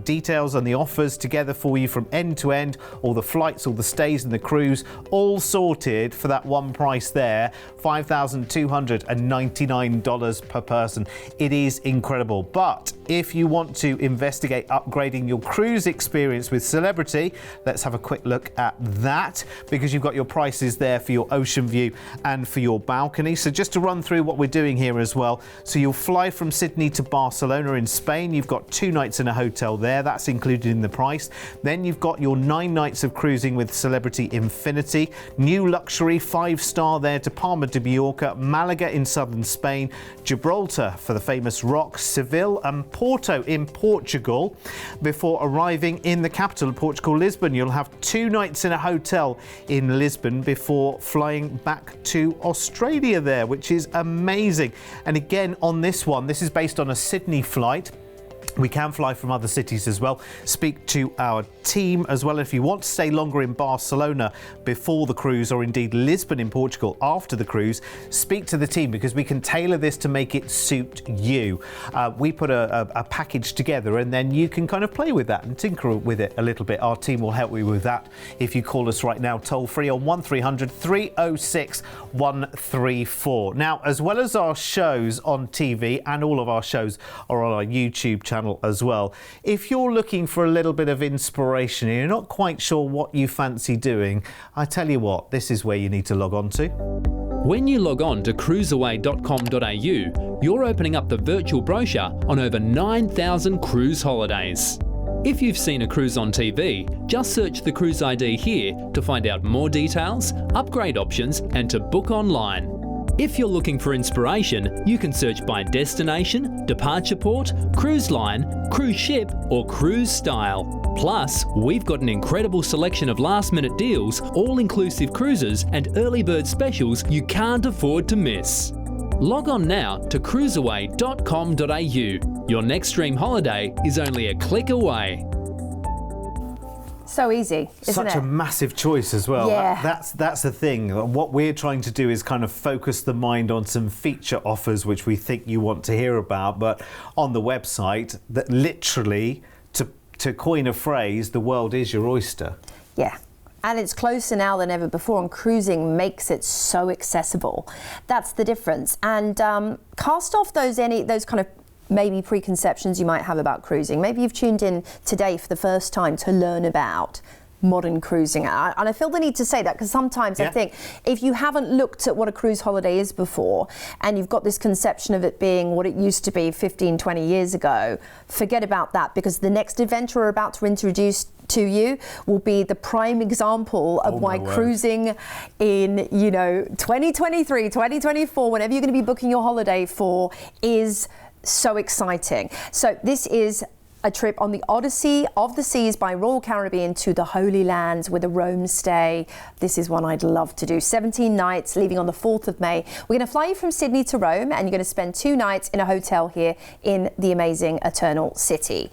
Speaker 2: details and the offers together for you from end to end, all the flights, all the stays and the cruise, all sorted for that one price there, $5,299 per person. It is incredible. But if you want to investigate upgrading your cruise experience with Celebrity, let's have a quick look at that, because you've got your prices there for your ocean view and for your balcony. So just to run through what we're doing here as well. So you'll fly from Sydney to Barcelona in Spain. You've got 2 nights in a hotel there. That's included in the price. Then you've got your 9 nights of cruising with Celebrity Infinity. New luxury 5-star there to Palma de Mallorca, Malaga in southern Spain, Gibraltar for the famous Rock, Seville and Porto in Portugal. Before arriving in the capital of Portugal, Lisbon, you'll have 2 nights in a hotel in Lisbon before flying back to Australia there, which is amazing. And again, on this one, this is based on a Sydney flight. We can fly from other cities as well. Speak to our team as well. If you want to stay longer in Barcelona before the cruise, or indeed Lisbon in Portugal after the cruise, speak to the team, because we can tailor this to make it suit you. We put a package together, and then you can kind of play with that and tinker with it a little bit. Our team will help you with that if you call us right now toll free on 1300 306 134. Now, as well as our shows on TV, and all of our shows are on our YouTube channel as well, if you're looking for a little bit of inspiration and you're not quite sure what you fancy doing, I tell you what, this is where you need to log on to.
Speaker 3: When you log on to cruiseaway.com.au, you're opening up the virtual brochure on over 9,000 cruise holidays. If you've seen a cruise on TV, just search the cruise ID here to find out more details, upgrade options, and to book online. If you're looking for inspiration, you can search by destination, departure port, cruise line, cruise ship, or cruise style. Plus, we've got an incredible selection of last-minute deals, all-inclusive cruises, and early bird specials you can't afford to miss. Log on now to cruiseaway.com.au. Your next dream holiday is only a click away.
Speaker 1: So easy, isn't it?
Speaker 2: Such a massive choice as well.
Speaker 1: Yeah.
Speaker 2: That's the thing. What we're trying to do is kind of focus the mind on some feature offers which we think you want to hear about, but on the website, that literally, to coin a phrase, the world is your oyster.
Speaker 1: Yeah. And it's closer now than ever before, and cruising makes it so accessible. That's the difference. And cast off those kind of maybe preconceptions you might have about cruising. Maybe you've tuned in today for the first time to learn about modern cruising. And I feel the need to say that because sometimes I think if you haven't looked at what a cruise holiday is before, and you've got this conception of it being what it used to be 15, 20 years ago, forget about that, because the next adventure we're about to introduce to you will be the prime example of why cruising in 2023, 2024, whenever you're going to be booking your holiday for, is so exciting. So this is a trip on the Odyssey of the Seas by Royal Caribbean to the Holy Lands with a Rome stay. This is one I'd love to do. 17 nights, leaving on the 4th of May. We're going to fly you from Sydney to Rome, and you're going to spend 2 nights in a hotel here in the amazing Eternal City.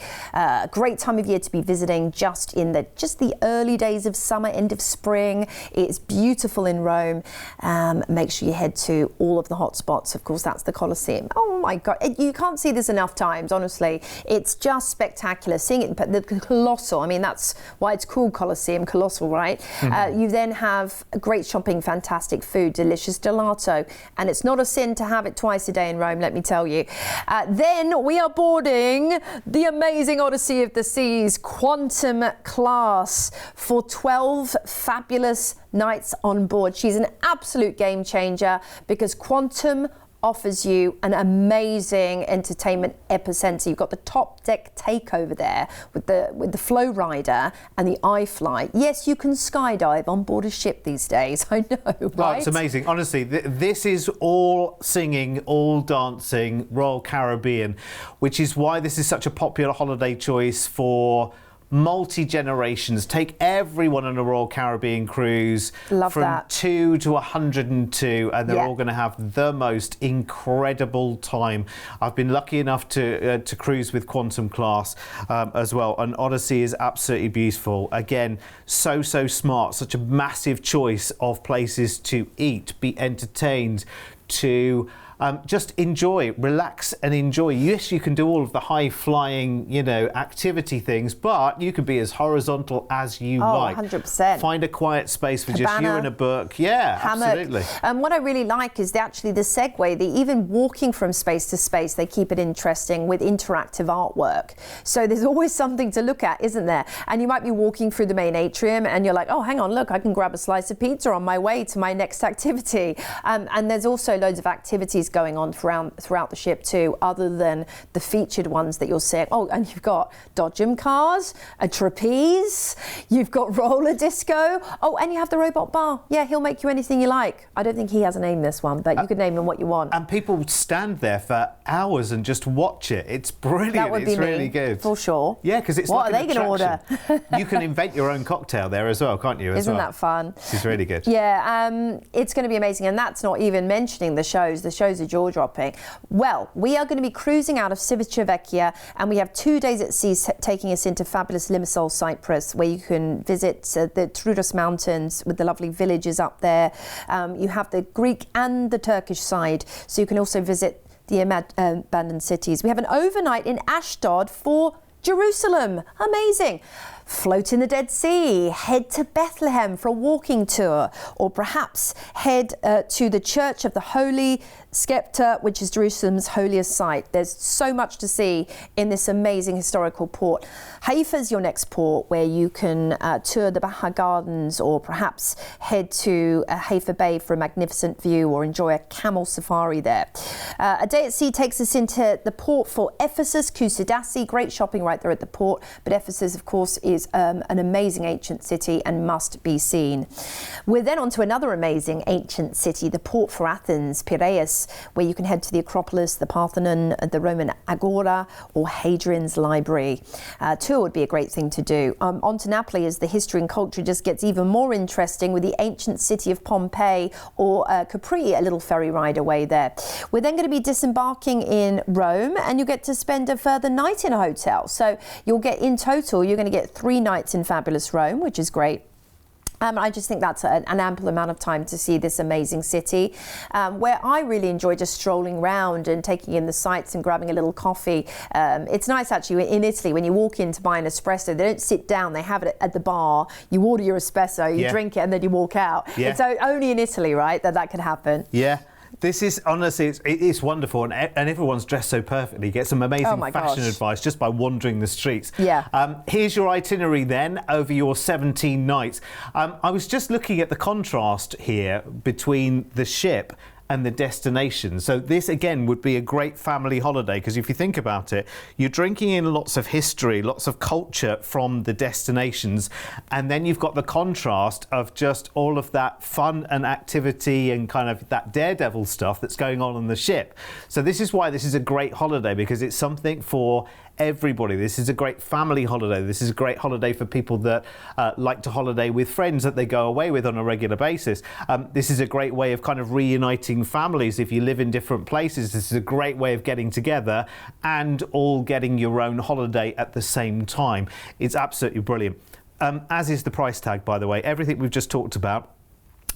Speaker 1: Great time of year to be visiting, just the early days of summer, end of spring. It's beautiful in Rome. Make sure you head to all of the hot spots. Of course, that's the Colosseum. Oh my God, you can't see this enough times, honestly. It's just spectacular. Seeing it, the colossal, I mean, that's why it's called Colosseum, colossal, right? Mm-hmm. You then have great shopping, fantastic food, delicious gelato, and it's not a sin to have it twice a day in Rome, let me tell you. Then we are boarding the amazing Odyssey of the Seas Quantum class for 12 fabulous nights on board. She's an absolute game changer because Quantum offers you an amazing entertainment epicenter. You've got the top deck takeover there with the flow rider and the iFly. Yes, you can skydive on board a ship these days. I know, right?
Speaker 2: Oh, it's amazing. Honestly, this is all singing, all dancing, Royal Caribbean, which is why this is such a popular holiday choice for multi-generations. Take everyone on a Royal Caribbean cruise.
Speaker 1: Love
Speaker 2: from
Speaker 1: that.
Speaker 2: 2 to 102, and they're all going to have the most incredible time. I've been lucky enough to cruise with Quantum class as well, and Odyssey is absolutely beautiful. Again, so smart, such a massive choice of places to eat, be entertained, to just enjoy, relax and enjoy. Yes, you can do all of the high-flying, activity things, but you can be as horizontal as you like.
Speaker 1: 100%.
Speaker 2: Find a quiet space for
Speaker 1: Cabana,
Speaker 2: just you and a book. Yeah,
Speaker 1: hammock.
Speaker 2: absolutely.
Speaker 1: And what I really like is actually the segue. Even walking from space to space, they keep it interesting with interactive artwork. So there's always something to look at, isn't there? And you might be walking through the main atrium and you're like, oh, hang on, look, I can grab a slice of pizza on my way to my next activity. And there's also loads of activities going on throughout the ship too, other than the featured ones that you're seeing. Oh, and you've got dodgem cars, a trapeze, you've got roller disco. Oh, and you have the robot bar. Yeah, he'll make you anything you like. I don't think he has a name, this one, but you could name him what you want.
Speaker 2: And people stand there for hours and just watch it. It's brilliant.
Speaker 1: That would be
Speaker 2: it's really good.
Speaker 1: For sure.
Speaker 2: Yeah, because it's
Speaker 1: what
Speaker 2: like
Speaker 1: are they going to order?
Speaker 2: You can invent your own cocktail there as well, can't you?
Speaker 1: Isn't that fun?
Speaker 2: This is really good.
Speaker 1: Yeah, it's going to be amazing, and that's not even mentioning the shows. The shows those are jaw-dropping. Well, we are going to be cruising out of Civitavecchia, and we have 2 days at sea taking us into fabulous Limassol, Cyprus, where you can visit the Troodos Mountains with the lovely villages up there. You have the Greek and the Turkish side, so you can also visit the abandoned cities. We have an overnight in Ashdod for Jerusalem. Amazing. Float in the Dead Sea, head to Bethlehem for a walking tour, or perhaps head to the Church of the Holy Scepter, which is Jerusalem's holiest site. There's so much to see in this amazing historical port. Haifa is your next port, where you can tour the Baha Gardens, or perhaps head to Haifa Bay for a magnificent view, or enjoy a camel safari there. A day at sea takes us into the port for Ephesus, Kusadasi. Great shopping right there at the port, but Ephesus, of course, is an amazing ancient city and must be seen. We're then on to another amazing ancient city, the port for Athens, Piraeus, where you can head to the Acropolis, the Parthenon, the Roman Agora, or Hadrian's Library. Tour would be a great thing to do. On to Napoli, as the history and culture just gets even more interesting with the ancient city of Pompeii, or Capri, a little ferry ride away there. We're then going to be disembarking in Rome, and you get to spend a further night in a hotel. So you'll get, in total, you're going to get 3 nights in fabulous Rome, which is great. I just think that's an ample amount of time to see this amazing city, where I really enjoy just strolling around and taking in the sights and grabbing a little coffee. It's nice actually in Italy when you walk in to buy an espresso, they don't sit down, they have it at the bar. You order your espresso, you drink it, and then you walk out.
Speaker 2: Yeah.
Speaker 1: It's only in Italy, right, that could happen.
Speaker 2: Yeah. This is honestly, it's wonderful, and everyone's dressed so perfectly. You get some amazing fashion advice just by wandering the streets.
Speaker 1: Yeah.
Speaker 2: Here's your itinerary then over your 17 nights. I was just looking at the contrast here between the ship and the destination. So this again would be a great family holiday, because if you think about it, you're drinking in lots of history, lots of culture from the destinations, and then you've got the contrast of just all of that fun and activity and kind of that daredevil stuff that's going on the ship. So this is why this is a great holiday, because it's something for everybody. This is a great family holiday. This is a great holiday for people that like to holiday with friends that they go away with on a regular basis. This is a great way of kind of reuniting families. If you live in different places, this is a great way of getting together and all getting your own holiday at the same time. It's absolutely brilliant. As is the price tag, by the way. Everything we've just talked about,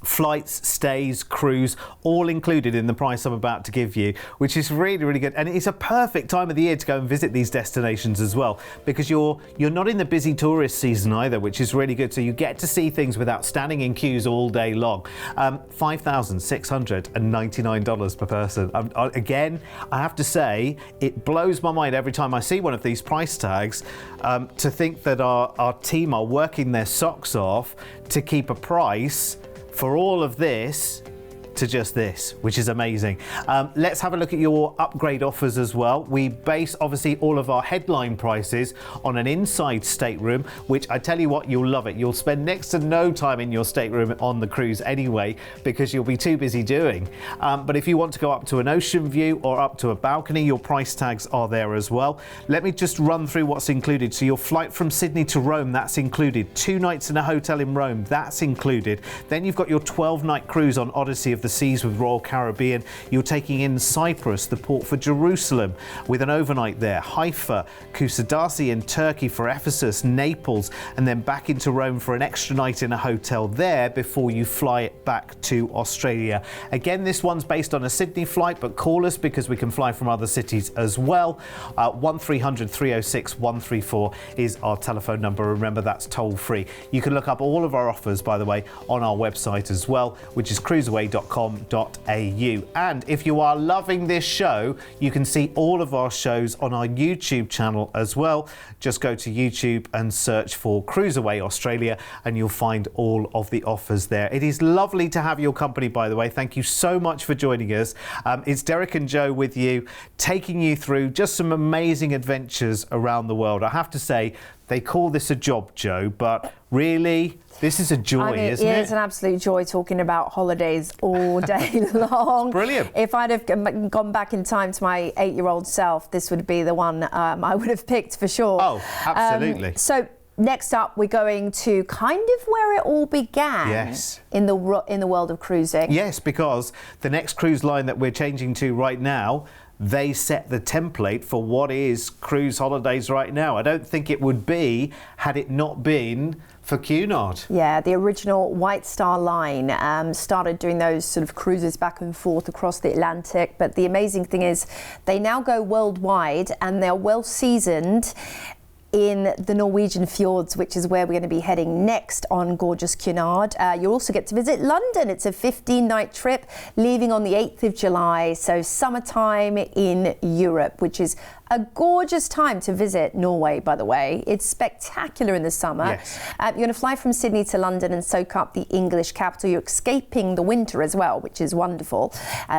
Speaker 2: flights, stays, cruise, all included in the price I'm about to give you, which is really, really good. And it's a perfect time of the year to go and visit these destinations as well, because you're not in the busy tourist season either, which is really good. So you get to see things without standing in queues all day long. $5,699 per person. Again, I have to say, it blows my mind every time I see one of these price tags, to think that our team are working their socks off to keep a price for all of this to just this, which is amazing. Let's have a look at your upgrade offers as well. We base obviously all of our headline prices on an inside stateroom, which I tell you what, you'll love it. You'll spend next to no time in your stateroom on the cruise anyway, because you'll be too busy doing. But if you want to go up to an ocean view or up to a balcony, your price tags are there as well. Let me just run through what's included. So your flight from Sydney to Rome, that's included. 2 nights in a hotel in Rome, that's included. Then you've got your 12-night cruise on Odyssey of the Seas with Royal Caribbean. You're taking in Cyprus, the port for Jerusalem, with an overnight there. Haifa, Kusadasi in Turkey for Ephesus, Naples, and then back into Rome for an extra night in a hotel there before you fly it back to Australia. Again, this one's based on a Sydney flight, but call us because we can fly from other cities as well. 1300 306 134 is our telephone number. Remember, that's toll free. You can look up all of our offers, by the way, on our website as well, which is cruiseaway.com.au. And if you are loving this show, you can see all of our shows on our YouTube channel as well. Just go to YouTube and search for CruiseAway Australia and you'll find all of the offers there. It is lovely to have your company, by the way. Thank you so much for joining us. It's Derek and Joe with you, taking you through just some amazing adventures around the world. I have to say, they call this a job, Joe, but really, this is a joy, isn't it?
Speaker 1: It is an absolute joy talking about holidays all day long.
Speaker 2: Brilliant.
Speaker 1: If I'd have gone back in time to my 8-year-old self, this would be the one I would have picked for sure.
Speaker 2: Oh, absolutely.
Speaker 1: So Next up, we're going to kind of where it all began.
Speaker 2: Yes.
Speaker 1: In the world of cruising.
Speaker 2: Yes, because the next cruise line that we're changing to right now, they set the template for what is cruise holidays right now. I don't think it would be had it not been for Cunard.
Speaker 1: Yeah, the original White Star Line started doing those sort of cruises back and forth across the Atlantic. But the amazing thing is they now go worldwide and they're well seasoned in the Norwegian fjords, which is where we're going to be heading next on gorgeous Cunard. You'll also get to visit London. It's a 15-night trip leaving on the 8th of July, so summertime in Europe, which is a gorgeous time to visit Norway, by the way. It's spectacular in the summer.
Speaker 2: Yes.
Speaker 1: You're going to fly from Sydney to London and soak up the English capital. You're escaping the winter as well, which is wonderful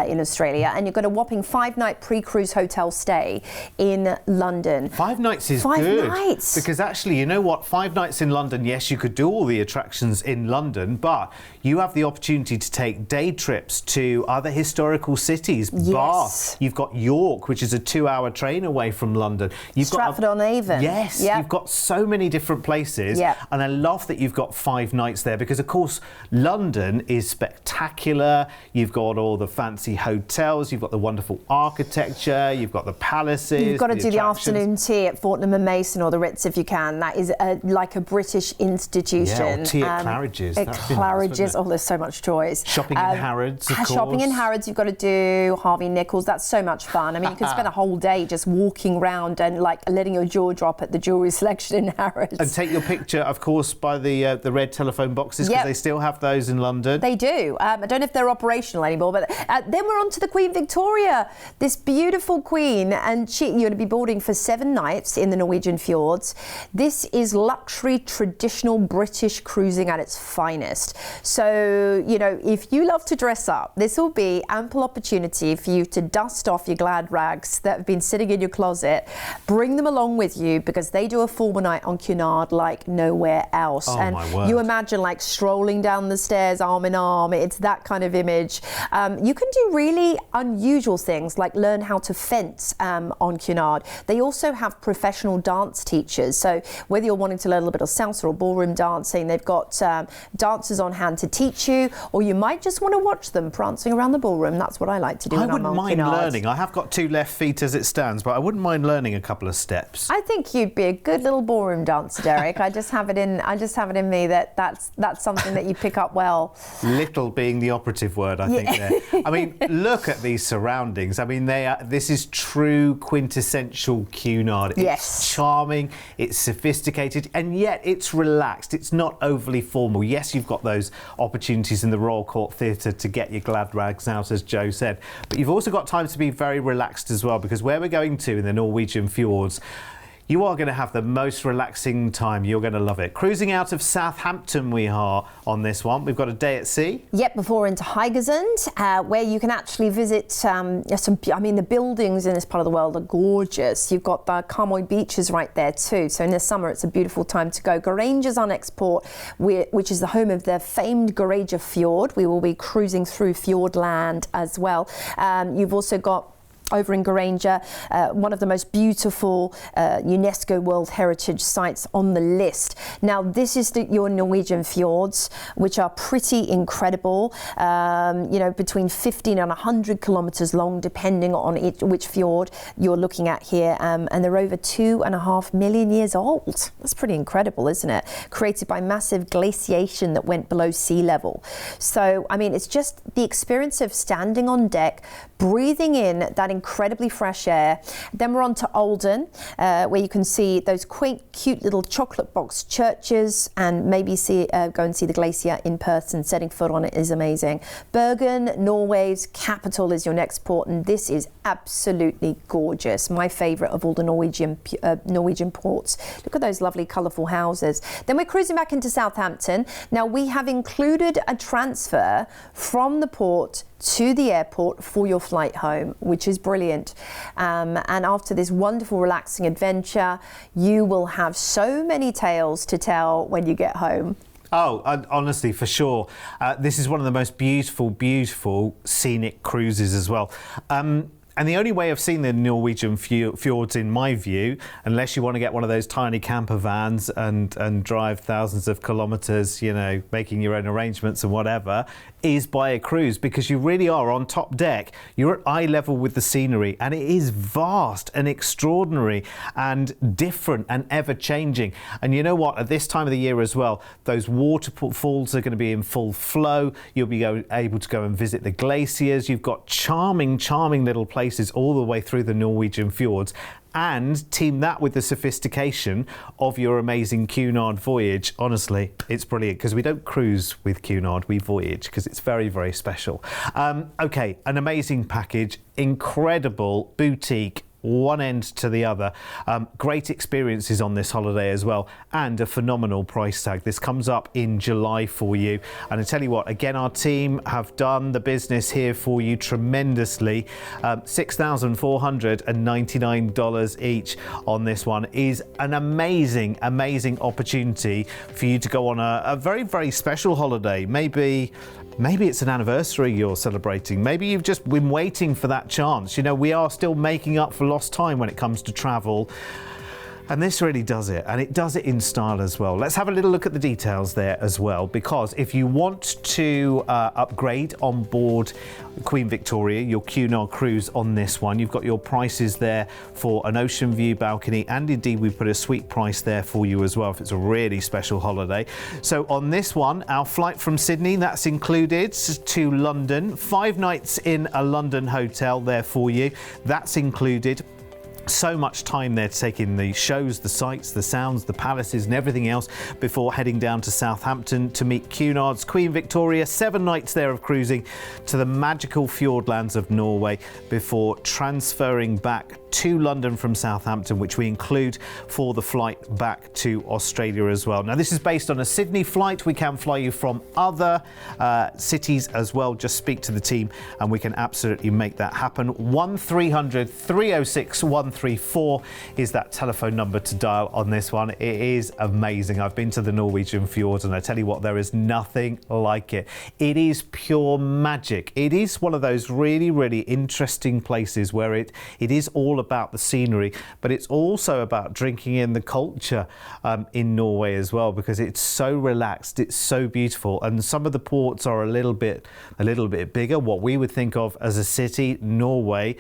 Speaker 1: in Australia. And you've got a whopping 5-night pre-cruise hotel stay in London.
Speaker 2: 5 nights is
Speaker 1: 5
Speaker 2: good.
Speaker 1: nights.
Speaker 2: Because actually, you know what? 5 nights in London, yes, you could do all the attractions in London, but you have the opportunity to take day trips to other historical cities.
Speaker 1: Yes.
Speaker 2: Bath. You've got York, which is a 2-hour train away from London. You've
Speaker 1: Stratford-on-Avon.
Speaker 2: Yes,
Speaker 1: yep.
Speaker 2: You've got so many different places.
Speaker 1: Yep.
Speaker 2: And I love that you've got 5 nights there because, of course, London is spectacular. You've got all the fancy hotels, you've got the wonderful architecture, you've got the palaces.
Speaker 1: You've got to do the
Speaker 2: attractions.
Speaker 1: afternoon tea at Fortnum and Mason or the Ritz if you can. That is like a British institution.
Speaker 2: Yeah, or tea at Claridge's.
Speaker 1: At
Speaker 2: That'd be nice,
Speaker 1: Claridge's.
Speaker 2: wouldn't it?
Speaker 1: Oh, there's so much choice.
Speaker 2: Shopping in Harrods, of course.
Speaker 1: Shopping in Harrods, you've got to do Harvey Nichols. That's so much fun. I mean, you can spend a whole day just walking around and like letting your jaw drop at the jewellery selection in Harrods.
Speaker 2: And take your picture, of course, by the red telephone boxes because
Speaker 1: Yep.
Speaker 2: they still have those in London.
Speaker 1: They do. I don't know if they're operational anymore, but then we're on to the Queen Victoria, this beautiful queen, and you're going to be boarding for 7 nights in the Norwegian fjords. This is luxury, traditional British cruising at its finest. So, you know, if you love to dress up, this will be ample opportunity for you to dust off your glad rags that have been sitting in your closet, bring them along with you because they do a formal night on Cunard like nowhere else.
Speaker 2: Oh,
Speaker 1: and
Speaker 2: my word.
Speaker 1: you imagine like strolling down the stairs arm in arm. It's that kind of image. You can do really unusual things like learn how to fence on Cunard. They also have professional dance teachers. So whether you're wanting to learn a little bit of salsa or ballroom dancing, they've got dancers on hand to teach you, or you might just want to watch them prancing around the ballroom. That's what I like to do.
Speaker 2: I
Speaker 1: when I'm
Speaker 2: wouldn't
Speaker 1: on
Speaker 2: mind
Speaker 1: Cunard.
Speaker 2: learning. I have got 2 left feet as it stands, but I wouldn't mind learning a couple of steps.
Speaker 1: I think you'd be a good little ballroom dancer, Derek. I just have it in me that's something that you pick up well.
Speaker 2: Little being the operative word, I think there. I mean, look at these surroundings. I mean, this is true quintessential Cunard. It's
Speaker 1: Yes.
Speaker 2: charming, it's sophisticated, and yet it's relaxed. It's not overly formal. Yes, you've got those opportunities in the Royal Court Theatre to get your glad rags out, as Joe said, but you've also got time to be very relaxed as well, because where we're going to in the Norwegian fjords, you are going to have the most relaxing time. You're going to love it. Cruising out of Southampton we are on this one. We've got a day at sea.
Speaker 1: Yep, before into Haugesund, where you can actually visit the buildings in this part of the world are gorgeous. You've got the Karmøy beaches right there too. So in the summer, it's a beautiful time to go. Granger's our next port, which is the home of the famed Granger Fjord. We will be cruising through Fjordland as well. You've also got over in Granger, one of the most beautiful UNESCO World Heritage Sites on the list. Now, this is your Norwegian fjords, which are pretty incredible, between 15 and 100 kilometres long, depending on which fjord you're looking at here. And they're over 2.5 million years old. That's pretty incredible, isn't it? Created by massive glaciation that went below sea level. So, I mean, it's just the experience of standing on deck, breathing in that incredibly fresh air. Then we're on to Olden, where you can see those quaint, cute little chocolate box churches and maybe go and see the glacier in person. Setting foot on it is amazing. Bergen, Norway's capital, is your next port, and this is absolutely gorgeous. My favourite of all the Norwegian ports. Look at those lovely colourful houses. Then we're cruising back into Southampton. Now, we have included a transfer from the port to the airport for your flight home, which is brilliant. And after this wonderful, relaxing adventure, you will have so many tales to tell when you get home.
Speaker 2: Oh, honestly, for sure. This is one of the most beautiful, beautiful scenic cruises as well. And the only way of seeing the Norwegian fjords, in my view, unless you want to get one of those tiny camper vans and drive thousands of kilometres, you know, making your own arrangements and whatever, is by a cruise, because you really are on top deck. You're at eye level with the scenery, and it is vast and extraordinary and different and ever changing. And you know what? At this time of the year as well, those waterfalls are going to be in full flow. You'll be able to go and visit the glaciers. You've got charming little places all the way through the Norwegian fjords, and team that with the sophistication of your amazing Cunard voyage. Honestly, it's brilliant, because we don't cruise with Cunard, we voyage, because it's very special. Okay, an amazing package, incredible boutique, one end to the other. Great experiences on this holiday as well, and a phenomenal price tag. This comes up in July for you, and I tell you what, again, our team have done the business here for you tremendously. $6,499 each on this one is an amazing opportunity for you to go on a very special holiday. Maybe it's an anniversary you're celebrating. Maybe you've just been waiting for that chance. You know, we are still making up for lost time when it comes to travel. And this really does it, and it does it in style as well. Let's have a little look at the details there as well, because if you want to upgrade on board Queen Victoria, your Cunard cruise on this one, you've got your prices there for an ocean view balcony, and indeed we put a sweet price there for you as well if it's a really special holiday. So on this one, our flight from Sydney, that's included, to London, 5 nights in a London hotel there for you, that's included. So much time there to take in the shows, the sights, the sounds, the palaces and everything else before heading down to Southampton to meet Cunard's Queen Victoria. 7 nights there of cruising to the magical fjordlands of Norway before transferring back to London from Southampton, which we include for the flight back to Australia as well. Now, this is based on a Sydney flight. We can fly you from other cities as well. Just speak to the team and we can absolutely make that happen. 1300 306 134 is that telephone number to dial on this one. It is amazing. I've been to the Norwegian fjords, and I tell you what, there is nothing like it. It is pure magic. It is one of those really interesting places where it is all about the scenery, but it's also about drinking in the culture in Norway as well, because it's so relaxed, it's so beautiful, and some of the ports are a little bit bigger. What we would think of as a city, Norway,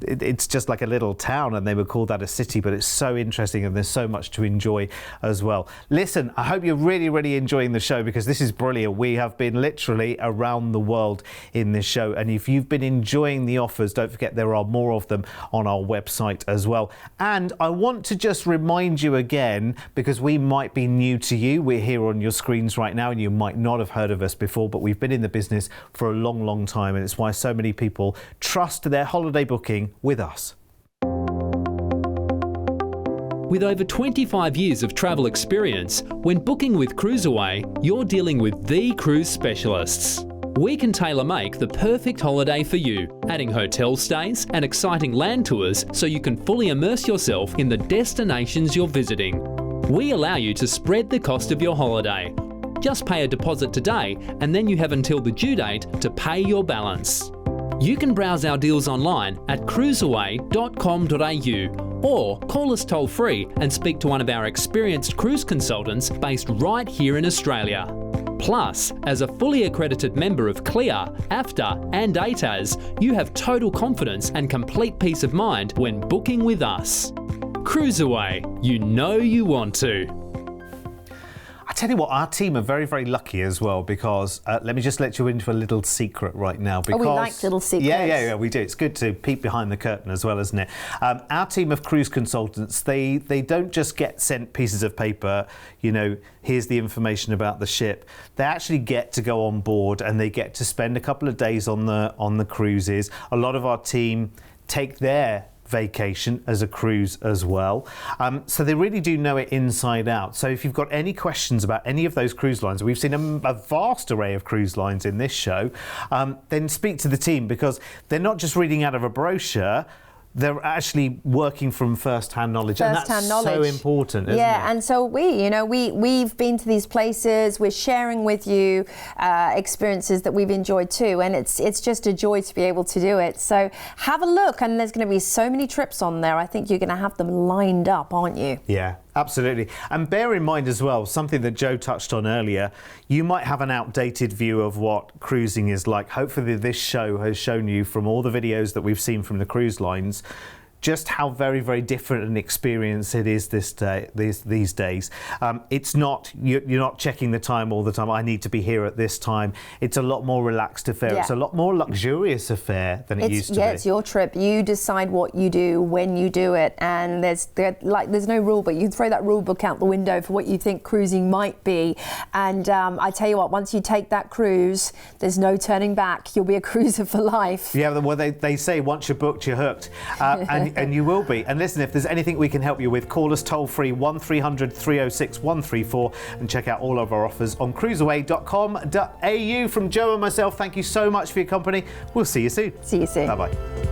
Speaker 2: it's just like a little town, and they would call that a city, but it's so interesting and there's so much to enjoy as well. Listen, I hope you're really enjoying the show, because this is brilliant. We have been literally around the world in this show, and if you've been enjoying the offers, don't forget there are more of them on our website as well. And I want to just remind you again, because we might be new to you, we're here on your screens right now and you might not have heard of us before, but we've been in the business for a long time, and it's why so many people trust their holiday booking with us.
Speaker 3: With over 25 years of travel experience, when booking with CruiseAway, you're dealing with the cruise specialists. We can tailor-make the perfect holiday for you, adding hotel stays and exciting land tours so you can fully immerse yourself in the destinations you're visiting. We allow you to spread the cost of your holiday. Just pay a deposit today, and then you have until the due date to pay your balance. You can browse our deals online at cruiseaway.com.au or call us toll free and speak to one of our experienced cruise consultants based right here in Australia. Plus, as a fully accredited member of CLIA, AFTA and ATAS, you have total confidence and complete peace of mind when booking with us. CruiseAway, you know you want to.
Speaker 2: I tell you what, our team are very lucky as well, because let me just let you into a little secret right now. Because,
Speaker 1: we like little secrets.
Speaker 2: Yeah, we do. It's good to peek behind the curtain as well, isn't it? Our team of cruise consultants, they don't just get sent pieces of paper, you know, here's the information about the ship. They actually get to go on board and they get to spend a couple of days on the cruises. A lot of our team take their vacation as a cruise as well, so they really do know it inside out. So if you've got any questions about any of those cruise lines, we've seen a vast array of cruise lines in this show, then speak to the team, because they're not just reading out of a brochure. they're actually working from first-hand knowledge, and that's so important, isn't it?
Speaker 1: Yeah, and so we've been to these places. We're sharing with you experiences that we've enjoyed too, and it's just a joy to be able to do it. So have a look, and there's going to be so many trips on there. I think you're going to have them lined up, aren't you?
Speaker 2: Yeah. Absolutely. And bear in mind as well, something that Joe touched on earlier, you might have an outdated view of what cruising is like. Hopefully this show has shown you from all the videos that we've seen from the cruise lines just how very, very different an experience it is these days. It's not, you're not checking the time all the time. I need to be here at this time. It's a lot more relaxed affair.
Speaker 1: Yeah.
Speaker 2: It's a lot more luxurious affair than it used to be.
Speaker 1: Yeah, it's your trip. You decide what you do when you do it, and there's no rule book. You can throw that rule book out the window for what you think cruising might be. And I tell you what, once you take that cruise, there's no turning back. You'll be a cruiser for life.
Speaker 2: Yeah, well, they say once you're booked, you're hooked. And you will be. And listen, if there's anything we can help you with, call us toll-free 1300 306 134 and check out all of our offers on cruiseaway.com.au. From Joe and myself, thank you so much for your company. We'll see you soon.
Speaker 1: See you soon.
Speaker 2: Bye-bye.